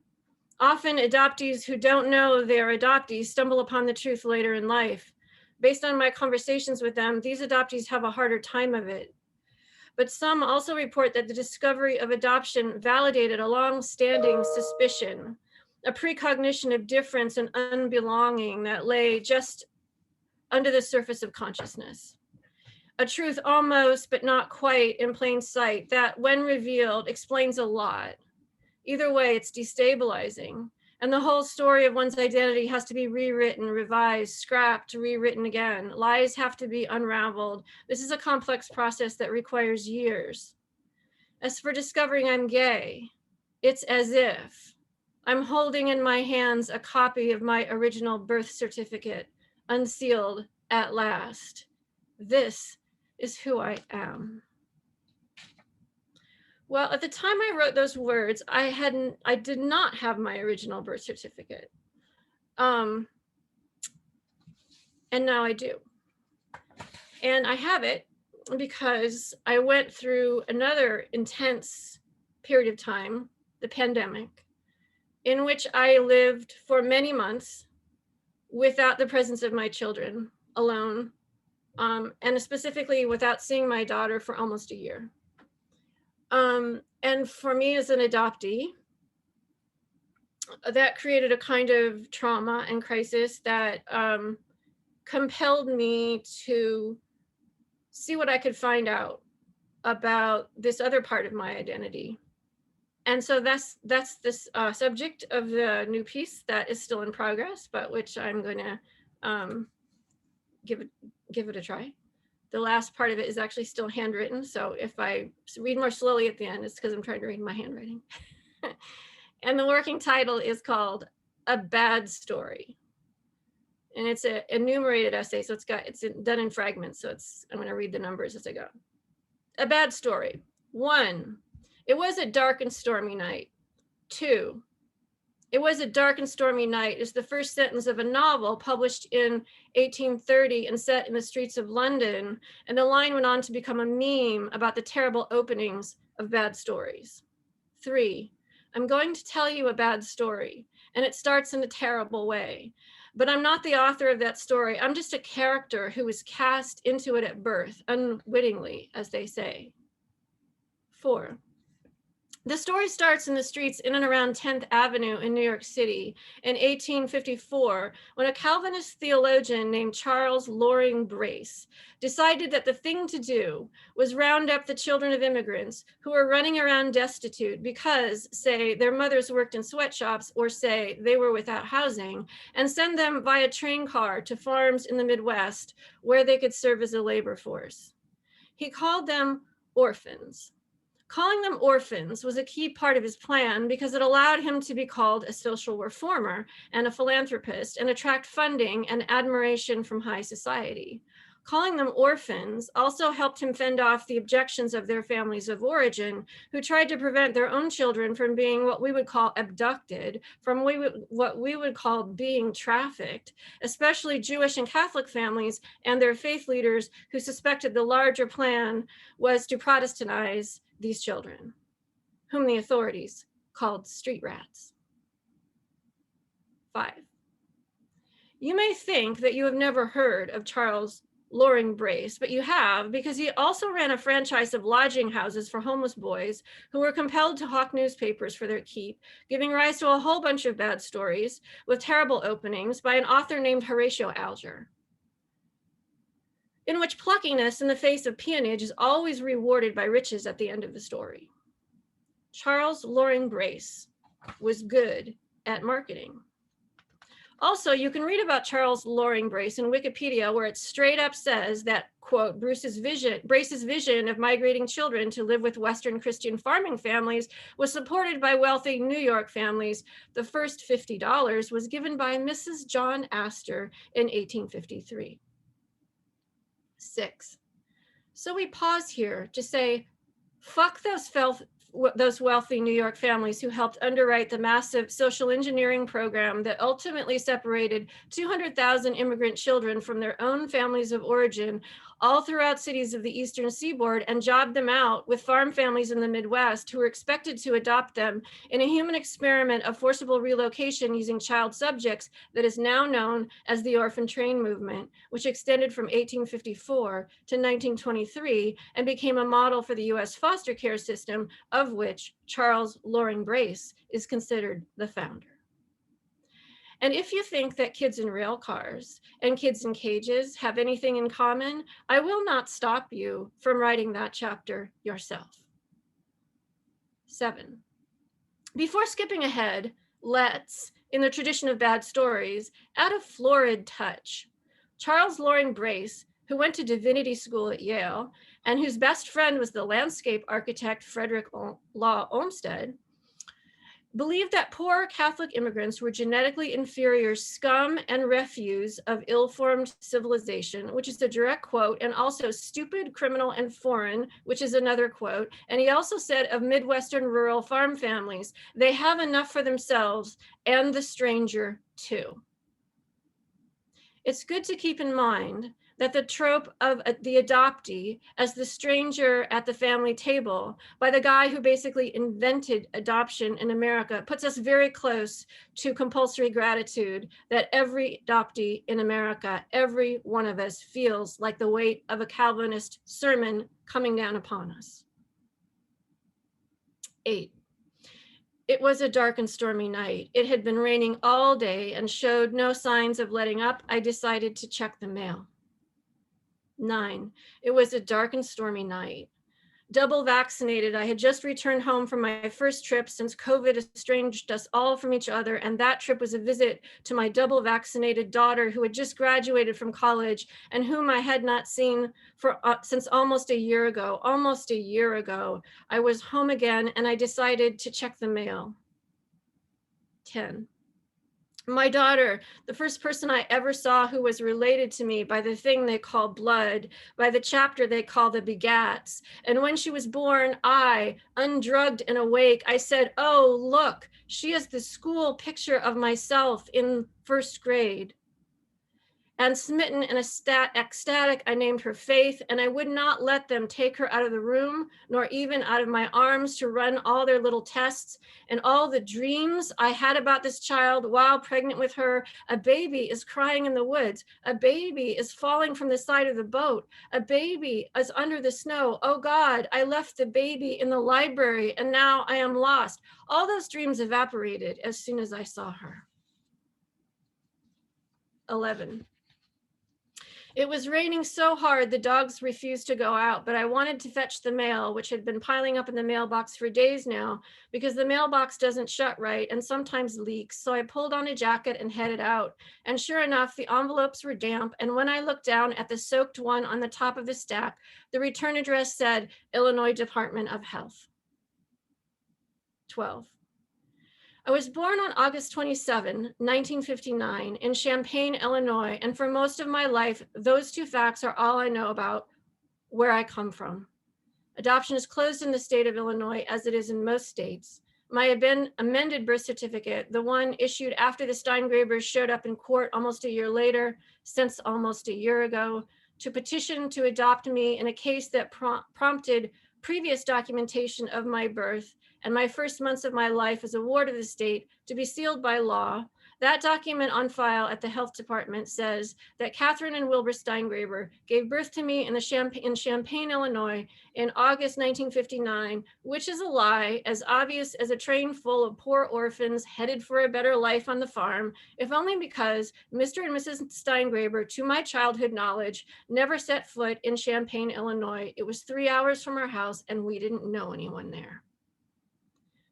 Often adoptees who don't know they're adoptees stumble upon the truth later in life. Based on my conversations with them, these adoptees have a harder time of it. But some also report that the discovery of adoption validated a long-standing suspicion, a precognition of difference and unbelonging that lay just under the surface of consciousness. A truth almost, but not quite, in plain sight that, when revealed, explains a lot. Either way, it's destabilizing. And the whole story of one's identity has to be rewritten, revised, scrapped, rewritten again. Lies have to be unraveled. This is a complex process that requires years. As for discovering I'm gay, it's as if I'm holding in my hands a copy of my original birth certificate, unsealed at last. This is who I am. Well, at the time I wrote those words, I did not have my original birth certificate. And now I do. And I have it because I went through another intense period of time, the pandemic, in which I lived for many months without the presence of my children, alone, and specifically without seeing my daughter for almost a year. And for me as an adoptee, that created a kind of trauma and crisis that compelled me to see what I could find out about this other part of my identity. And so that's this subject of the new piece that is still in progress, but which I'm going to give it a try. The last part of it is actually still handwritten. So if I read more slowly at the end, it's because I'm trying to read my handwriting. And the working title is called A Bad Story. And it's an enumerated essay. So it's done in fragments. So I'm going to read the numbers as I go. A bad story. 1, it was a dark and stormy night. 2, it was a dark and stormy night is the first sentence of a novel published in 1830 and set in the streets of London. And the line went on to become a meme about the terrible openings of bad stories. 3, I'm going to tell you a bad story, and it starts in a terrible way. But I'm not the author of that story. I'm just a character who was cast into it at birth, unwittingly, as they say. 4, the story starts in the streets in and around 10th Avenue in New York City in 1854, when a Calvinist theologian named Charles Loring Brace decided that the thing to do was round up the children of immigrants who were running around destitute because, say, their mothers worked in sweatshops, or say they were without housing, and send them via train car to farms in the Midwest where they could serve as a labor force. He called them orphans. Calling them orphans was a key part of his plan because it allowed him to be called a social reformer and a philanthropist and attract funding and admiration from high society. Calling them orphans also helped him fend off the objections of their families of origin, who tried to prevent their own children from being what we would call abducted, from what we would call being trafficked, especially Jewish and Catholic families and their faith leaders who suspected the larger plan was to Protestantize these children, whom the authorities called street rats. 5, you may think that you have never heard of Charles Loring Brace, but you have, because he also ran a franchise of lodging houses for homeless boys who were compelled to hawk newspapers for their keep, giving rise to a whole bunch of bad stories with terrible openings by an author named Horatio Alger, in which pluckiness in the face of peonage is always rewarded by riches at the end of the story. Charles Loring Brace was good at marketing. Also, you can read about Charles Loring Brace in Wikipedia, where it straight up says that, quote, Brace's vision of migrating children to live with Western Christian farming families was supported by wealthy New York families. The first $50 was given by Mrs. John Astor in 1853. 6. So we pause here to say, fuck those wealthy New York families who helped underwrite the massive social engineering program that ultimately separated 200,000 immigrant children from their own families of origin all throughout cities of the Eastern Seaboard and jobbed them out with farm families in the Midwest who were expected to adopt them in a human experiment of forcible relocation using child subjects that is now known as the Orphan Train Movement, which extended from 1854 to 1923 and became a model for the US foster care system, of which Charles Loring Brace is considered the founder. And if you think that kids in rail cars and kids in cages have anything in common, I will not stop you from writing that chapter yourself. 7. Before skipping ahead, let's, in the tradition of bad stories, add a florid touch. Charles Loring Brace, who went to divinity school at Yale and whose best friend was the landscape architect Frederick Law Olmsted, believed that poor Catholic immigrants were genetically inferior scum and refuse of ill-formed civilization, which is a direct quote, and also stupid, criminal, and foreign, which is another quote. And he also said of Midwestern rural farm families, they have enough for themselves and the stranger too. It's good to keep in mind that the trope of the adoptee as the stranger at the family table by the guy who basically invented adoption in America puts us very close to compulsory gratitude that every adoptee in America, every one of us, feels like the weight of a Calvinist sermon coming down upon us. 8. It was a dark and stormy night. It had been raining all day and showed no signs of letting up. I decided to check the mail. 9. It was a dark and stormy night. Double vaccinated, I had just returned home from my first trip since COVID estranged us all from each other, and that trip was a visit to my double vaccinated daughter who had just graduated from college and whom I had not seen since almost a year ago. Almost a year ago, I was home again and I decided to check the mail. 10. My daughter, the first person I ever saw who was related to me by the thing they call blood, by the chapter they call the begats. And when she was born, I, undrugged and awake, I said, oh, look, she is the school picture of myself in first grade. And smitten and ecstatic, I named her Faith, and I would not let them take her out of the room, nor even out of my arms to run all their little tests. And all the dreams I had about this child while pregnant with her, a baby is crying in the woods, a baby is falling from the side of the boat, a baby is under the snow. Oh God, I left the baby in the library and now I am lost. All those dreams evaporated as soon as I saw her. 11. It was raining so hard the dogs refused to go out, but I wanted to fetch the mail, which had been piling up in the mailbox for days now, because the mailbox doesn't shut right and sometimes leaks. So I pulled on a jacket and headed out. And sure enough, the envelopes were damp. And when I looked down at the soaked one on the top of the stack, the return address said Illinois Department of Health. 12. I was born on August 27, 1959, in Champaign, Illinois, and for most of my life, those two facts are all I know about where I come from. Adoption is closed in the state of Illinois, as it is in most states. My amended birth certificate, the one issued after the Steingrabers showed up in court almost a year later, since almost a year ago, to petition to adopt me in a case that prompted previous documentation of my birth and my first months of my life as a ward of the state to be sealed by law. That document on file at the health department says that Catherine and Wilbur Steingraber gave birth to me in Champaign, Illinois in August 1959, which is a lie, as obvious as a train full of poor orphans headed for a better life on the farm, if only because Mr. and Mrs. Steingraber, to my childhood knowledge, never set foot in Champaign, Illinois. It was 3 hours from our house and we didn't know anyone there.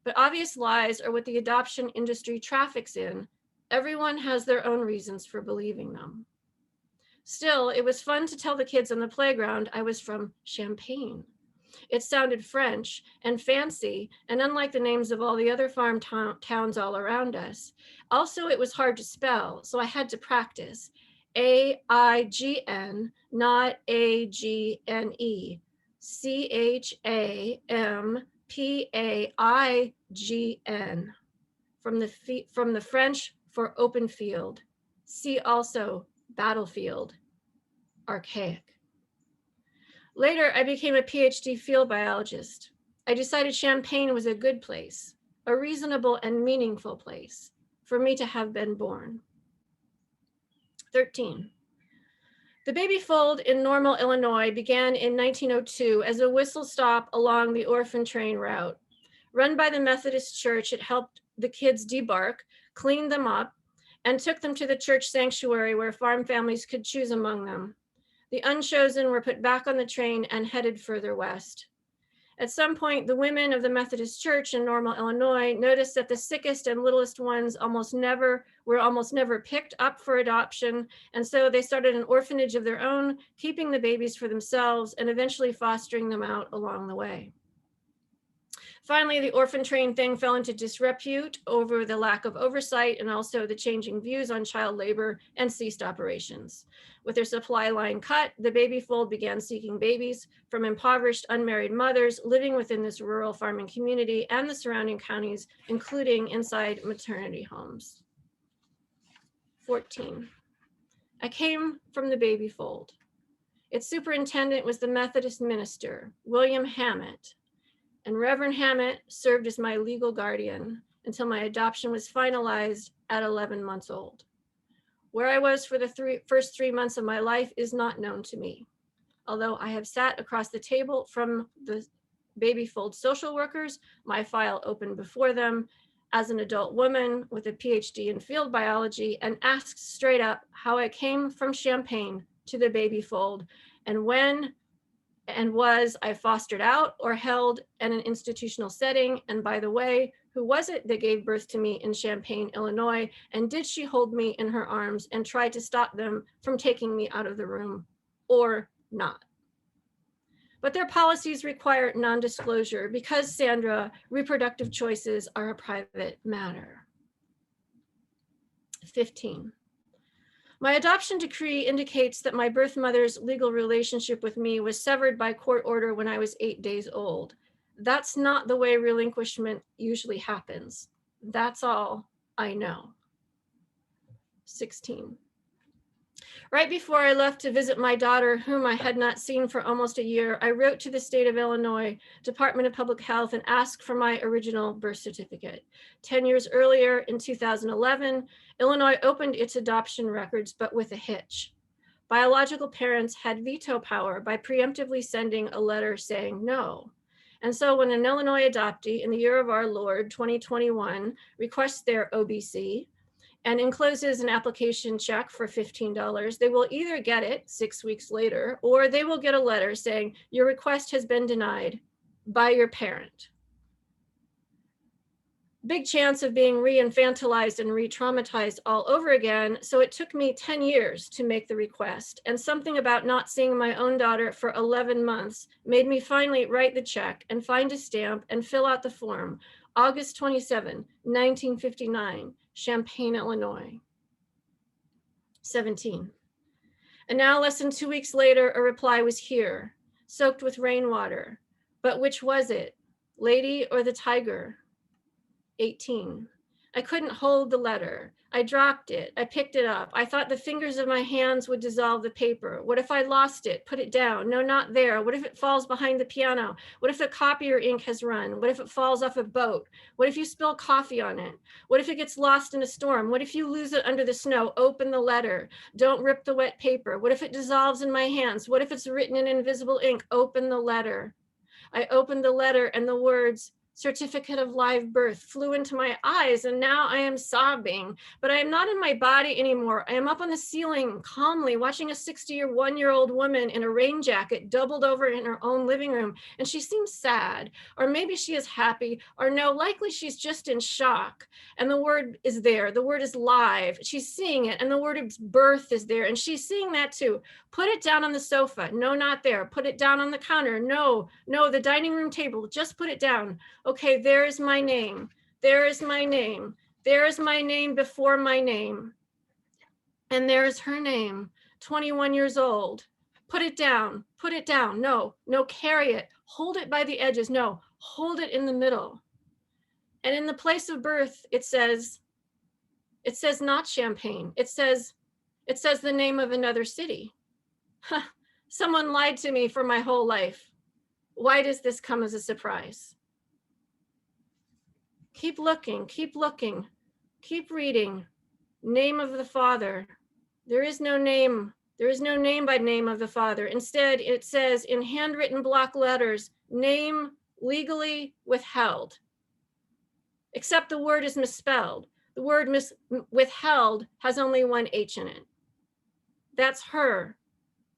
But obvious lies are what the adoption industry traffics in. Everyone has their own reasons for believing them. Still, it was fun to tell the kids on the playground I was from Champaign. It sounded French and fancy, and unlike the names of all the other farm towns all around us. Also, it was hard to spell, so I had to practice. A-I-G-N, not A-G-N-E. C-H-A-M-P-A-I-G-N. From the French for open field. See also battlefield, archaic. Later, I became a PhD field biologist. I decided Champaign was a good place, a reasonable and meaningful place for me to have been born. 13. The baby fold in Normal, Illinois began in 1902 as a whistle stop along the orphan train route. Run by the Methodist Church, it helped the kids debark, cleaned them up, and took them to the church sanctuary where farm families could choose among them. The unchosen were put back on the train and headed further west. At some point, the women of the Methodist Church in Normal, Illinois noticed that the sickest and littlest ones were almost never picked up for adoption, and so they started an orphanage of their own, keeping the babies for themselves and eventually fostering them out along the way. Finally, the orphan train thing fell into disrepute over the lack of oversight and also the changing views on child labor, and ceased operations. With their supply line cut, the baby fold began seeking babies from impoverished unmarried mothers living within this rural farming community and the surrounding counties, including inside maternity homes. 14. I came from the baby fold. Its superintendent was the Methodist minister, William Hammett, and Reverend Hammett served as my legal guardian until my adoption was finalized at 11 months old. Where I was for the first 3 months of my life is not known to me, although I have sat across the table from the baby fold social workers, my file open before them as an adult woman with a PhD in field biology, and asked straight up how I came from Champaign to the baby fold, and when and was I fostered out or held in an institutional setting? And by the way, who was it that gave birth to me in Champaign, Illinois? And did she hold me in her arms and try to stop them from taking me out of the room, or not? But their policies require non-disclosure because, Sandra, reproductive choices are a private matter. 15. My adoption decree indicates that my birth mother's legal relationship with me was severed by court order when I was 8 days old. That's not the way relinquishment usually happens. That's all I know. 16. Right before I left to visit my daughter, whom I had not seen for almost a year, I wrote to the state of Illinois Department of Public Health and asked for my original birth certificate. 10 years earlier, in 2011, Illinois opened its adoption records, but with a hitch. Biological parents had veto power by preemptively sending a letter saying no. And so when an Illinois adoptee in the year of our Lord, 2021, requests their OBC, and encloses an application check for $15, they will either get it 6 weeks later, or they will get a letter saying your request has been denied by your parent. Big chance of being re-infantilized and re-traumatized all over again, so it took me 10 years to make the request, and something about not seeing my own daughter for 11 months made me finally write the check and find a stamp and fill out the form. August 27, 1959. Champaign, Illinois. 17. And now less than 2 weeks later, a reply was here, soaked with rainwater. But which was it, Lady or the Tiger? 18. I couldn't hold the letter. I dropped it. I picked it up. I thought the fingers of my hands would dissolve the paper. What if I lost it? Put it down. No, not there. What if it falls behind the piano? What if the copier ink has run? What if it falls off a boat? What if you spill coffee on it? What if it gets lost in a storm? What if you lose it under the snow? Open the letter. Don't rip the wet paper. What if it dissolves in my hands? What if it's written in invisible ink? Open the letter. I opened the letter and the words, certificate of live birth, flew into my eyes, and now I am sobbing. But I am not in my body anymore. I am up on the ceiling, calmly watching a 61-year-old woman in a rain jacket doubled over in her own living room, and she seems sad, or maybe she is happy, or no, likely she's just in shock. And the word is there. The word is live. She's seeing it, and the word is birth is there, and she's seeing that too. Put it down on the sofa. No, not there. Put it down on the counter. No, the dining room table. Just put it down. Okay, there is my name. There is my name. There is my name before my name. And there is her name, 21 years old. Put it down. Put it down. No, carry it. Hold it by the edges. No, hold it in the middle. And in the place of birth, it says not Champagne. It says the name of another city. Someone lied to me for my whole life. Why does this come as a surprise? Keep looking, keep reading. Name of the Father. There is no name by name of the Father. Instead, it says in handwritten block letters, name legally withheld. Except the word is misspelled. The word withheld has only one H in it. That's her,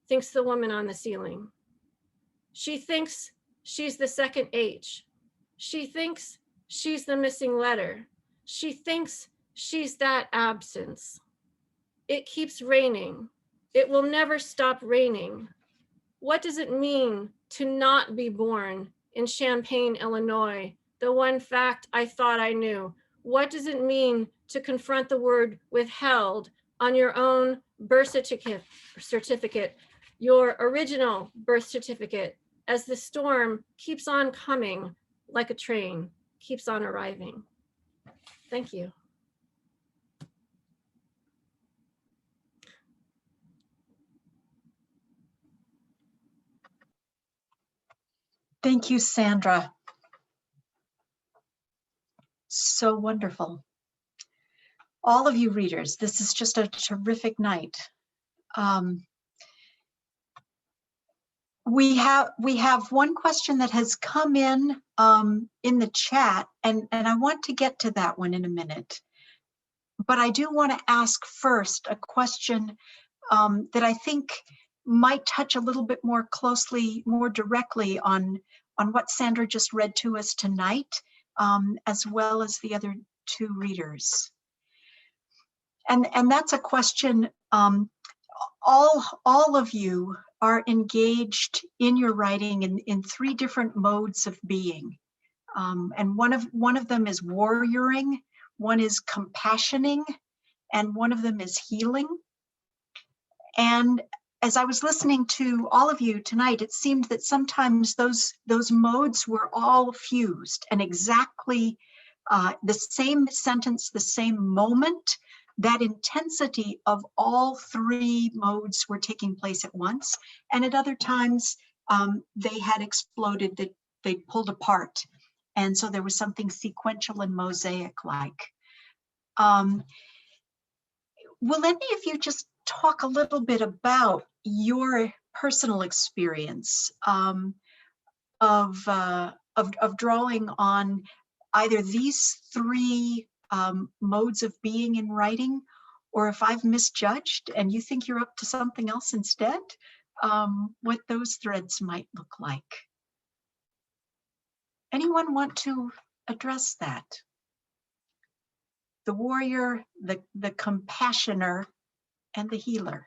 thinks the woman on the ceiling. She thinks she's the second H. She thinks she's the missing letter. She thinks she's that absence. It keeps raining. It will never stop raining. What does it mean to not be born in Champaign, Illinois? The one fact I thought I knew. What does it mean to confront the word withheld on your own birth certificate, your original birth certificate, as the storm keeps on coming like a train, keeps on arriving? Thank you. Thank you, Sandra. So wonderful. All of you readers, this is just a terrific night. We have one question that has come in the chat, and I want to get to that one in a minute. But I do want to ask first a question that I think might touch a little bit more closely, more directly on what Sandra just read to us tonight, as well as the other two readers. And that's a question, all of you are engaged in your writing in three different modes of being. And one of them is warrioring, one is compassioning, and one of them is healing. And as I was listening to all of you tonight, it seemed that sometimes those modes were all fused, and exactly the same sentence, the same moment, that intensity of all three modes were taking place at once. And at other times, they had exploded, they pulled apart. And so there was something sequential and mosaic-like. Will any of you just talk a little bit about your personal experience of drawing on either these three modes of being in writing, or if I've misjudged and you think you're up to something else instead, what those threads might look like? Anyone want to address that? The warrior, the compassioner, and the healer.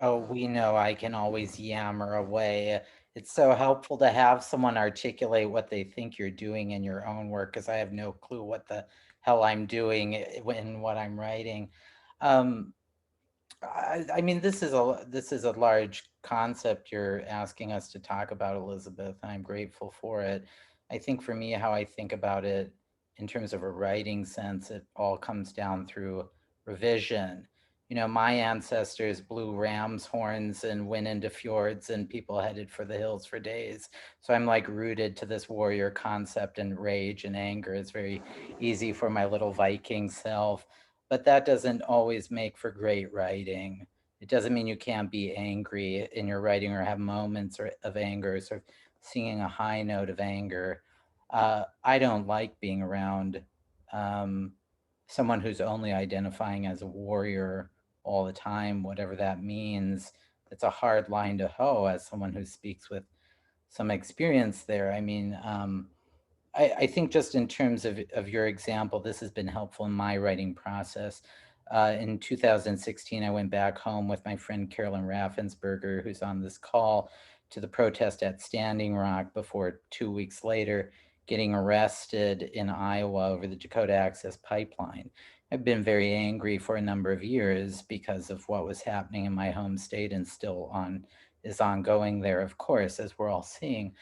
Oh, we know I can always yammer away. It's so helpful to have someone articulate what they think you're doing in your own work, because I have no clue what the hell I'm doing in what I'm writing. I mean, this is a large concept you're asking us to talk about, Elizabeth, and I'm grateful for it. I think for me, how I think about it in terms of a writing sense, it all comes down through revision. You know, my ancestors blew ram's horns and went into fjords and people headed for the hills for days. So I'm like rooted to this warrior concept, and rage and anger is very easy for my little Viking self. But that doesn't always make for great writing. It doesn't mean you can't be angry in your writing or have moments of anger, sort of singing a high note of anger. I don't like being around someone who's only identifying as a warrior all the time, whatever that means. It's a hard line to hoe as someone who speaks with some experience there. I mean, I think just in terms of your example, this has been helpful in my writing process. In 2016, I went back home with my friend Carolyn Raffensperger, who's on this call, to the protest at Standing Rock before 2 weeks later getting arrested in Iowa over the Dakota Access Pipeline. I've been very angry for a number of years because of what was happening in my home state, and still is ongoing there, of course, as we're all seeing.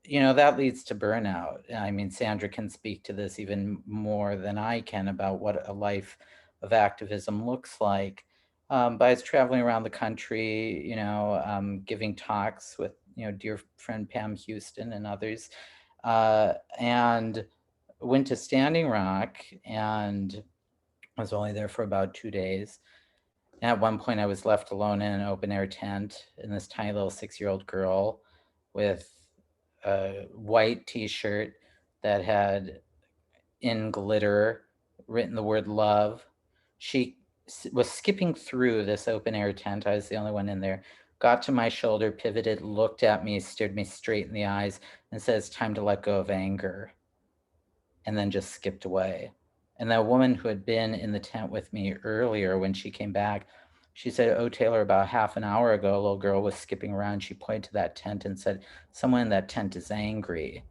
You know, that leads to burnout. I mean, Sandra can speak to this even more than I can about what a life of activism looks like. But I was traveling around the country, you know, giving talks with, you know, dear friend Pam Houston and others, and went to Standing Rock, and I was only there for about 2 days. And at one point I was left alone in an open air tent, and this tiny little 6-year-old girl with a white t-shirt that had in glitter written the word love. She was skipping through this open air tent. I was the only one in there. Got to my shoulder, pivoted, looked at me, stared me straight in the eyes, and said, "It's time to let go of anger." And then just skipped away. And that woman who had been in the tent with me earlier, when she came back, she said, "Oh, Taylor, about half an hour ago, a little girl was skipping around. She pointed to that tent and said, 'Someone in that tent is angry.'"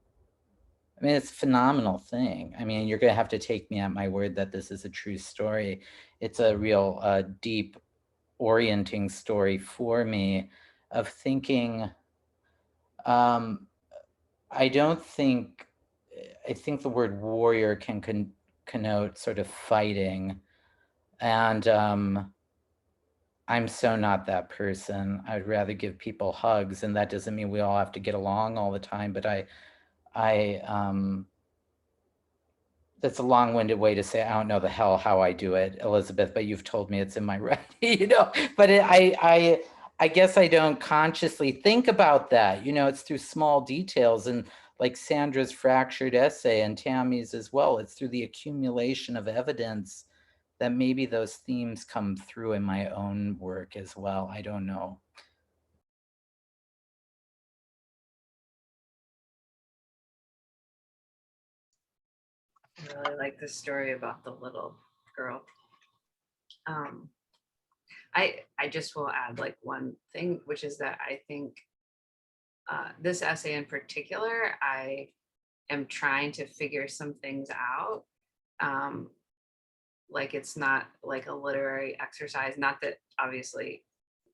I mean, it's a phenomenal thing. I mean, you're going to have to take me at my word that this is a true story. It's a real deep orienting story for me of thinking. I think the word warrior can connote sort of fighting. And I'm so not that person. I'd rather give people hugs, and that doesn't mean we all have to get along all the time, but that's a long-winded way to say I don't know the hell how I do it, Elizabeth, but you've told me it's in my writing, you know. But I guess I don't consciously think about that. You know, it's through small details, and like Sandra's fractured essay and Tammy's as well. It's through the accumulation of evidence that maybe those themes come through in my own work as well. I don't know. I really like the story about the little girl. I just will add like one thing, which is that I think this essay in particular, I am trying to figure some things out. Like it's not like a literary exercise, not that obviously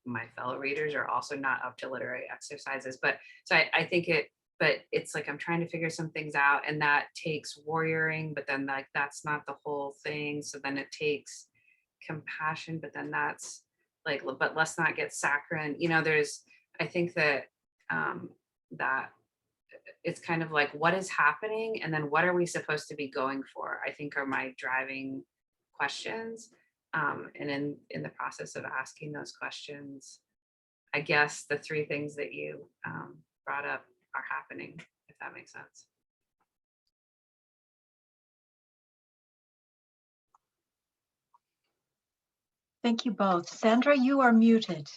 my fellow readers are also not up to literary exercises, but so I think but it's like I'm trying to figure some things out, and that takes warrioring, but then like that's not the whole thing. So then it takes compassion, but then that's like, but let's not get saccharine. You know, I think that that it's kind of like what is happening, and then what are we supposed to be going for, I think are my driving questions. And in the process of asking those questions, I guess the three things that you brought up are happening, if that makes sense. Thank you both. Sandra, you are muted.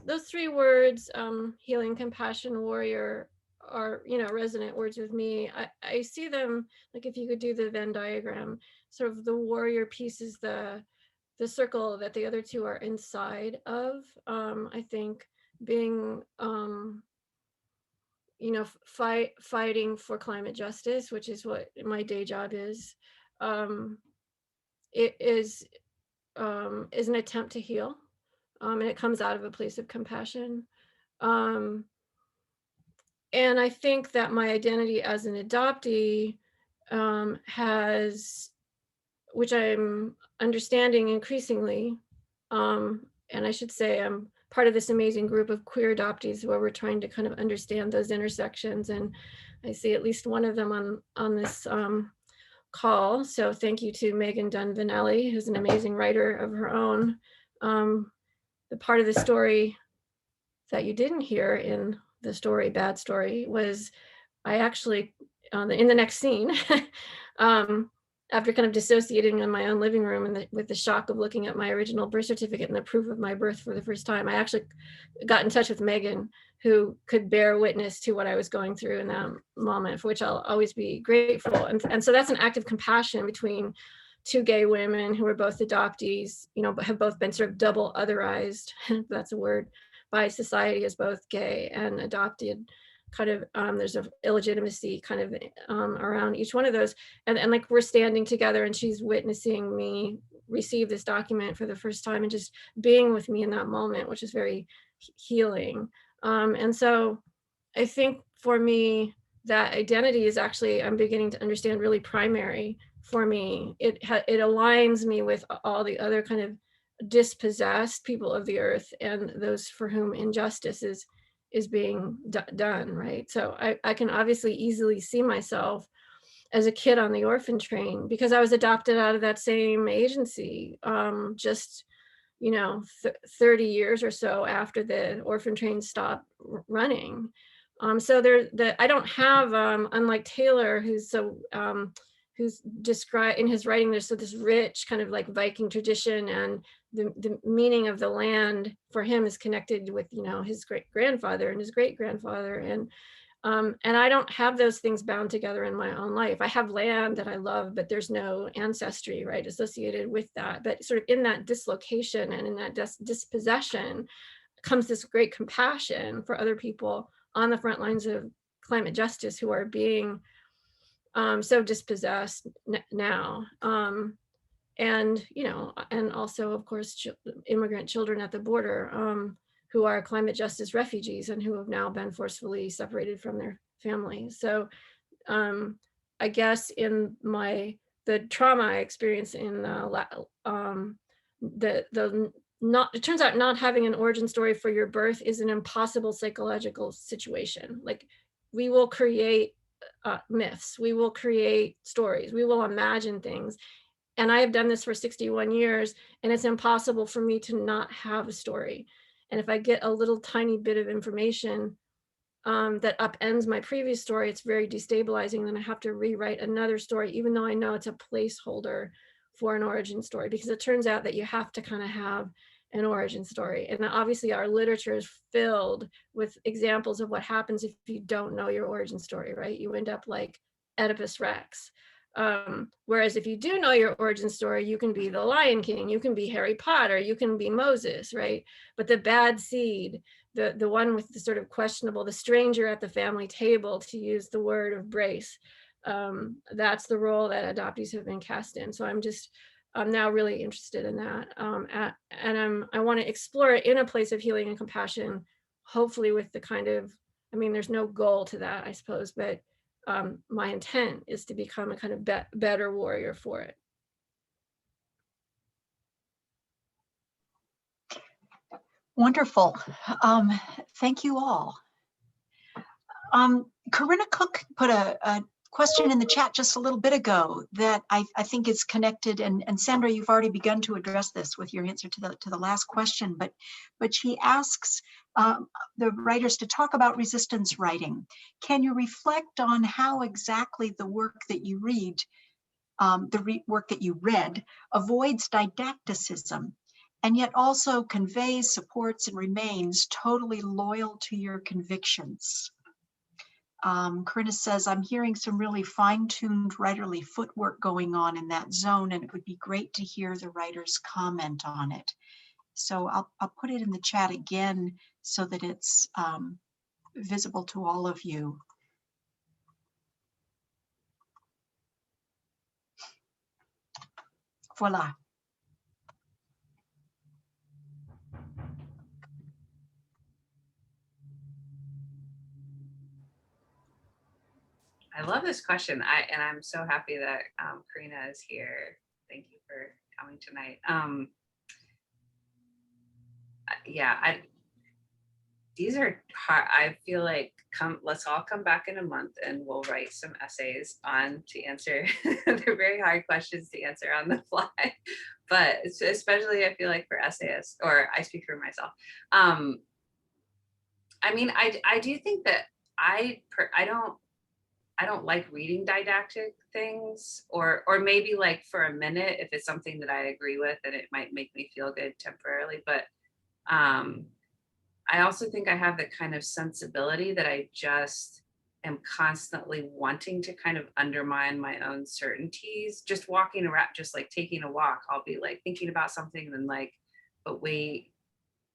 Those three words, healing, compassion, warrior, are, you know, resonant words with me. I see them like, if you could do the Venn diagram, sort of the warrior piece is the circle that the other two are inside of. I think being, you know, fighting for climate justice, which is what my day job is. It is an attempt to heal. And it comes out of a place of compassion. And I think that my identity as an adoptee which I'm understanding increasingly, and I should say I'm part of this amazing group of queer adoptees where we're trying to kind of understand those intersections. And I see at least one of them on this call. So thank you to Megan Dunn Vanelli, who's an amazing writer of her own. The part of the story that you didn't hear in the story, Bad Story, was I actually, in the next scene, after kind of dissociating in my own living room and with the shock of looking at my original birth certificate and the proof of my birth for the first time, I actually got in touch with Megan, who could bear witness to what I was going through in that moment, for which I'll always be grateful. And so that's an act of compassion between two gay women who are both adoptees, but have both been sort of double otherized, if that's a word, by society as both gay and adopted. Kind of there's a illegitimacy kind of around each one of those, and like we're standing together and she's witnessing me receive this document for the first time and just being with me in that moment, which is very healing. And so I think for me that identity is actually, I'm beginning to understand, really primary for me. It aligns me with all the other kind of dispossessed people of the earth and those for whom injustice is being done, right? So I can obviously easily see myself as a kid on the orphan train because I was adopted out of that same agency just 30 years or so after the orphan train stopped running. So I don't have, unlike Taylor, who's described in his writing, there's this rich kind of like Viking tradition, and the meaning of the land for him is connected with his great grandfather and his great grandfather, and I don't have those things bound together in my own life. I have land that I love, but there's no ancestry, right, associated with that. But sort of in that dislocation and in that dispossession comes this great compassion for other people on the front lines of climate justice who are being so dispossessed now. And also, of course, immigrant children at the border who are climate justice refugees and who have now been forcefully separated from their families. So I guess in the trauma I experienced in it turns out not having an origin story for your birth is an impossible psychological situation. Like, we will create myths, we will create stories, we will imagine things. And I have done this for 61 years, and it's impossible for me to not have a story. And if I get a little tiny bit of information that upends my previous story, it's very destabilizing. Then I have to rewrite another story, even though I know it's a placeholder for an origin story, because it turns out that you have to kind of have an origin story. And obviously our literature is filled with examples of what happens if you don't know your origin story, right? You end up like Oedipus Rex. Whereas if you do know your origin story, you can be the Lion King, you can be Harry Potter, you can be Moses, right? But the bad seed, the one with the sort of questionable, the stranger at the family table, to use the word of Brace, that's the role that adoptees have been cast in. So I'm now really interested in that. And I want to explore it in a place of healing and compassion, hopefully with the kind of, there's no goal to that, I suppose, but my intent is to become a kind of better warrior for it. Wonderful. Thank you all. Corinna Cook put a question in the chat just a little bit ago that I think is connected, and Sandra, you've already begun to address this with your answer to the last question, but she asks the writers to talk about resistance writing. Can you reflect on how exactly the work that you read, work that you read, avoids didacticism and yet also conveys, supports, and remains totally loyal to your convictions? Corinna says, I'm hearing some really fine-tuned writerly footwork going on in that zone, and it would be great to hear the writer's comment on it. So I'll put it in the chat again so that it's visible to all of you. Voila. I love this question. And I'm so happy that Karina is here. Thank you for coming tonight. Yeah, these are hard. I feel like let's all come back in a month and we'll write some essays on to answer. They're very hard questions to answer on the fly, but especially I feel like for essayists, or I speak for myself. I mean, I do think that I don't like reading didactic things, or maybe like for a minute if it's something that I agree with and it might make me feel good temporarily, but I also think I have the kind of sensibility that I just am constantly wanting to kind of undermine my own certainties. Just walking around, just like taking a walk, I'll be like thinking about something and then like, but wait,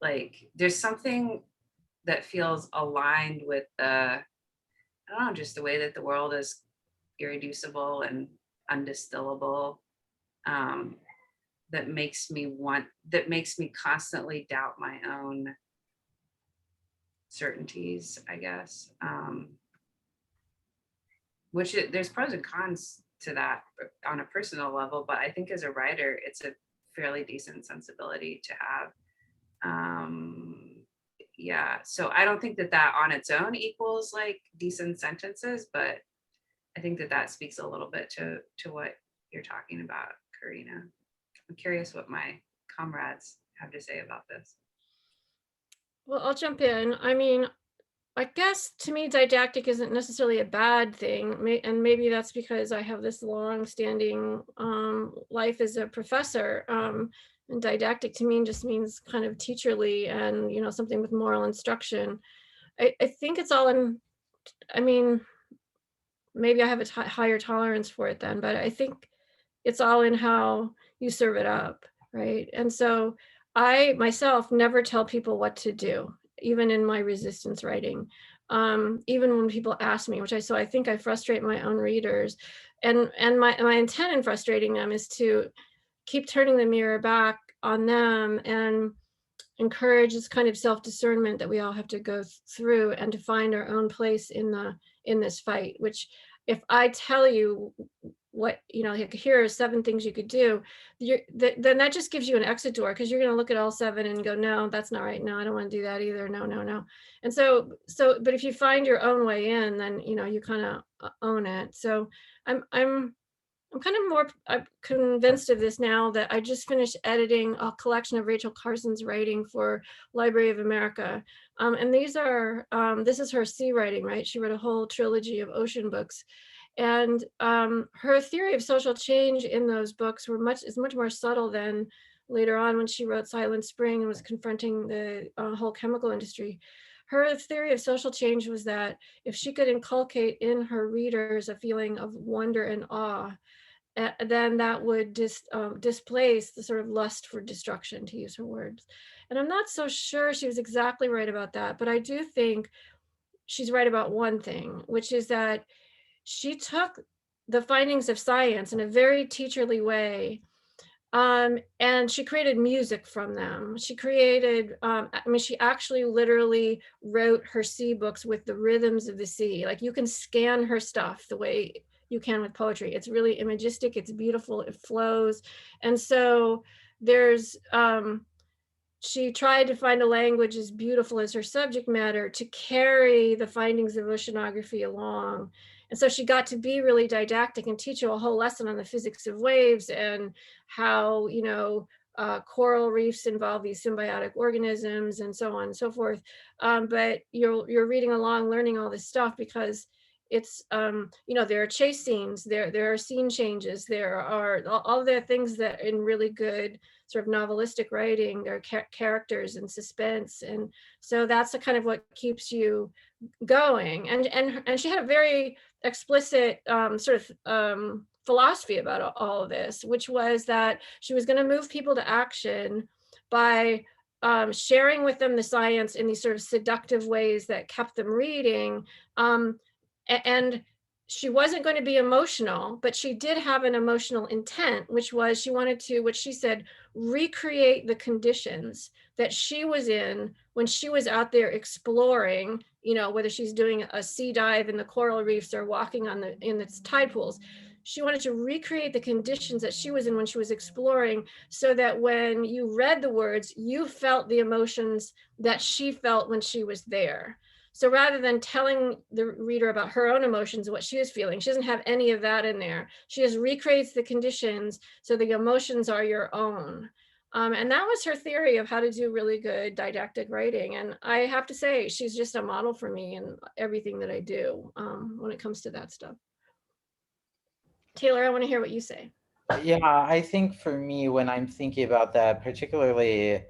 like there's something that feels aligned with I don't know, just the way that the world is irreducible and undistillable, that makes me constantly doubt my own certainties, I guess. There's pros and cons to that on a personal level, but I think as a writer, it's a fairly decent sensibility to have. Yeah, so I don't think that on its own equals like decent sentences, but I think that speaks a little bit to what you're talking about, Karina. I'm curious what my comrades have to say about this. Well, I'll jump in. I mean, I guess to me, didactic isn't necessarily a bad thing. And maybe that's because I have this long-standing life as a professor. And didactic to me just means kind of teacherly and, you know, something with moral instruction. I think it's all in, I mean, maybe I have a higher tolerance for it then, but I think it's all in how you serve it up, right? And so I myself never tell people what to do, even in my resistance writing. Even when people ask me, so I think I frustrate my own readers, and my intent in frustrating them is to keep turning the mirror back on them and encourage this kind of self-discernment that we all have to go through, and to find our own place in this fight. Which, if I tell you what, you know, like, here are 7 things you could do, then that just gives you an exit door, because you're going to look at all 7 and go, no, that's not right. No, I don't want to do that either. No. And so, but if you find your own way in, then, you know, you kind of own it. So I'm kind of more convinced of this now that I just finished editing a collection of Rachel Carson's writing for Library of America. And these are, this is her sea writing, right? She wrote a whole trilogy of ocean books. And her theory of social change in those books is much more subtle than later on when she wrote Silent Spring and was confronting the whole chemical industry. Her theory of social change was that if she could inculcate in her readers a feeling of wonder and awe, then that would displace the sort of lust for destruction, to use her words. And I'm not so sure she was exactly right about that, but I do think she's right about one thing, which is that she took the findings of science in a very teacherly way, and she created music from them. She created, I mean, she actually literally wrote her sea books with the rhythms of the sea. Like, you can scan her stuff the way you can with poetry. It's really imagistic, it's beautiful, it flows. And so there's, she tried to find a language as beautiful as her subject matter to carry the findings of oceanography along. And so she got to be really didactic and teach you a whole lesson on the physics of waves and how, you know, coral reefs involve these symbiotic organisms and so on and so forth. But you're reading along, learning all this stuff because it's, you know, there are chase scenes, there are scene changes, there are all the things that in really good sort of novelistic writing, there are characters and suspense. And so that's the kind of what keeps you going. And she had a very explicit sort of philosophy about all of this, which was that she was going to move people to action by sharing with them the science in these sort of seductive ways that kept them reading. And she wasn't going to be emotional, but she did have an emotional intent, which was she wanted to, what she said, recreate the conditions that she was in when she was out there exploring, you know, whether she's doing a sea dive in the coral reefs or walking in the tide pools. She wanted to recreate the conditions that she was in when she was exploring, so that when you read the words, you felt the emotions that she felt when she was there. So rather than telling the reader about her own emotions and what she is feeling, she doesn't have any of that in there. She just recreates the conditions so the emotions are your own. And that was her theory of how to do really good didactic writing. And I have to say, she's just a model for me in everything that I do when it comes to that stuff. Taylor, I want to hear what you say. Yeah, I think for me, when I'm thinking about that, particularly,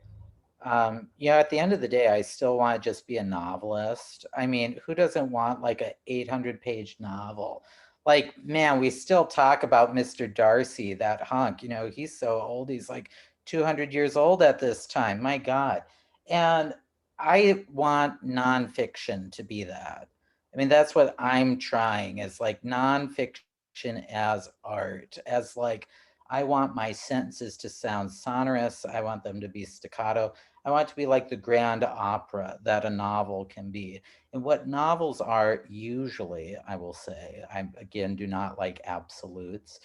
at the end of the day, I still want to just be a novelist. I mean, who doesn't want like a 800-page novel? Like, man, we still talk about Mr. Darcy, that hunk, he's so old. He's like 200 years old at this time. My God. And I want nonfiction to be that. I mean, that's what I'm trying, is like nonfiction as art, as like, I want my sentences to sound sonorous. I want them to be staccato. I want it to be like the grand opera that a novel can be. And what novels are usually, I will say, I again do not like absolutes.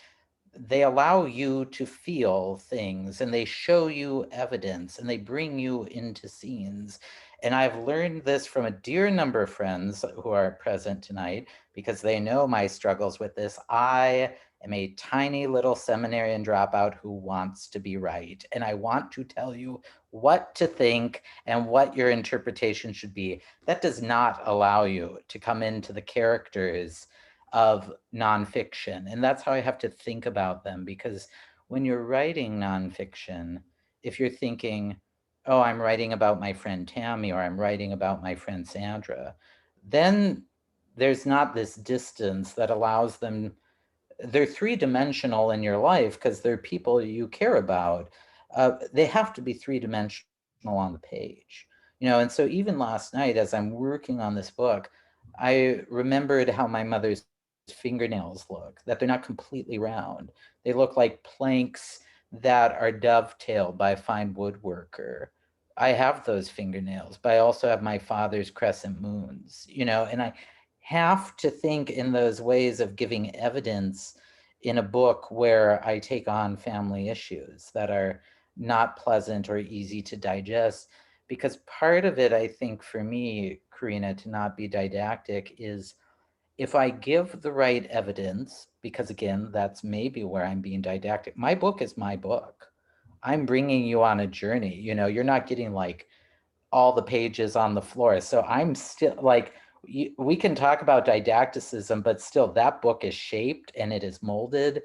They allow you to feel things, and they show you evidence, and they bring you into scenes. And I've learned this from a dear number of friends who are present tonight, because they know my struggles with this. I am a tiny little seminarian dropout who wants to be right. And I want to tell you what to think and what your interpretation should be. That does not allow you to come into the characters of nonfiction. And that's how I have to think about them, because when you're writing nonfiction, if you're thinking, oh, I'm writing about my friend Tammy, or I'm writing about my friend Sandra, then there's not this distance that allows them. They're three-dimensional in your life because they're people you care about. They have to be three-dimensional on the page. And so even last night, as I'm working on this book, I remembered how my mother's fingernails look, that they're not completely round. They look like planks that are dovetailed by a fine woodworker. I have those fingernails, but I also have my father's crescent moons, and I have to think in those ways of giving evidence in a book where I take on family issues that are not pleasant or easy to digest. Because part of it, I think, for me, Karina, to not be didactic is if I give the right evidence, because again, that's maybe where I'm being didactic. My book is my book. I'm bringing you on a journey. You're not getting like all the pages on the floor. So I'm still like, we can talk about didacticism, but still that book is shaped and it is molded,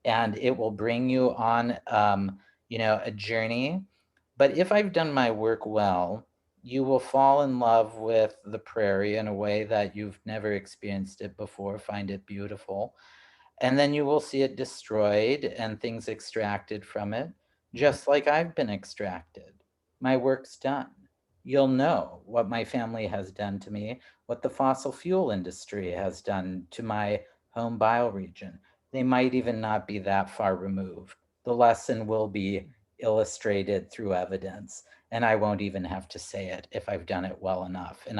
and it will bring you on, a journey. But if I've done my work well, you will fall in love with the prairie in a way that you've never experienced it before, find it beautiful. And then you will see it destroyed and things extracted from it, just like I've been extracted. My work's done. You'll know what my family has done to me, what the fossil fuel industry has done to my home bioregion. They might even not be that far removed. The lesson will be illustrated through evidence, and I won't even have to say it if I've done it well enough. And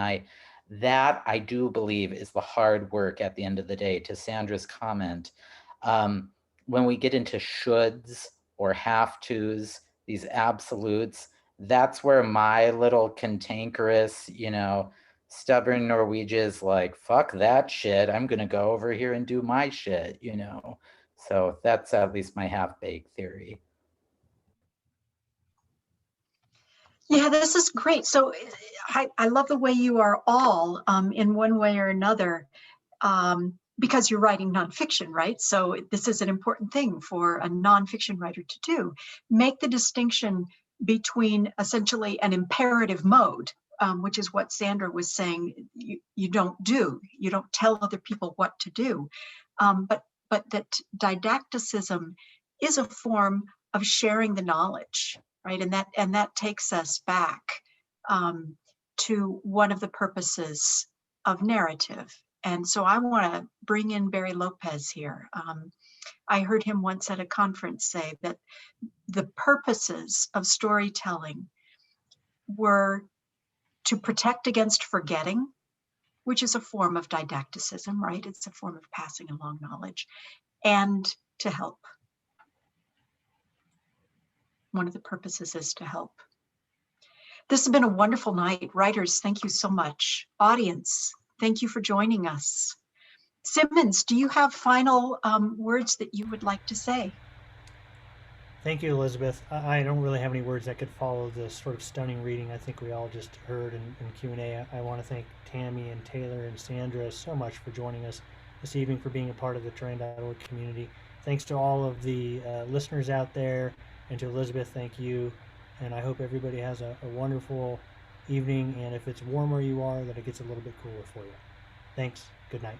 that I do believe is the hard work at the end of the day. To Sandra's comment, when we get into shoulds or have tos, these absolutes, that's where my little cantankerous, stubborn Norwegian is like, fuck that shit. I'm going to go over here and do my shit, So that's at least my half-baked theory. Yeah, this is great. So I love the way you are all in one way or another, because you're writing nonfiction, right? So this is an important thing for a nonfiction writer to do. Make the distinction between essentially an imperative mode, which is what Sandra was saying you don't do. You don't tell other people what to do. But that didacticism is a form of sharing the knowledge, right? And that takes us back to one of the purposes of narrative, And so I want to bring in Barry Lopez here. I heard him once at a conference say that the purposes of storytelling were to protect against forgetting, which is a form of didacticism, right? It's a form of passing along knowledge, and to help. One of the purposes is to help. This has been a wonderful night. Writers, thank you so much. Audience, thank you for joining us. Simmons, do you have final words that you would like to say? Thank you, Elizabeth. I don't really have any words that could follow the sort of stunning reading I think we all just heard in Q&A. I want to thank Tammy and Taylor and Sandra so much for joining us this evening, for being a part of the Terrain.org community. Thanks to all of the listeners out there, and to Elizabeth, thank you. And I hope everybody has a wonderful evening, and if it's warm where you are, that it gets a little bit cooler for you. Thanks. Good night.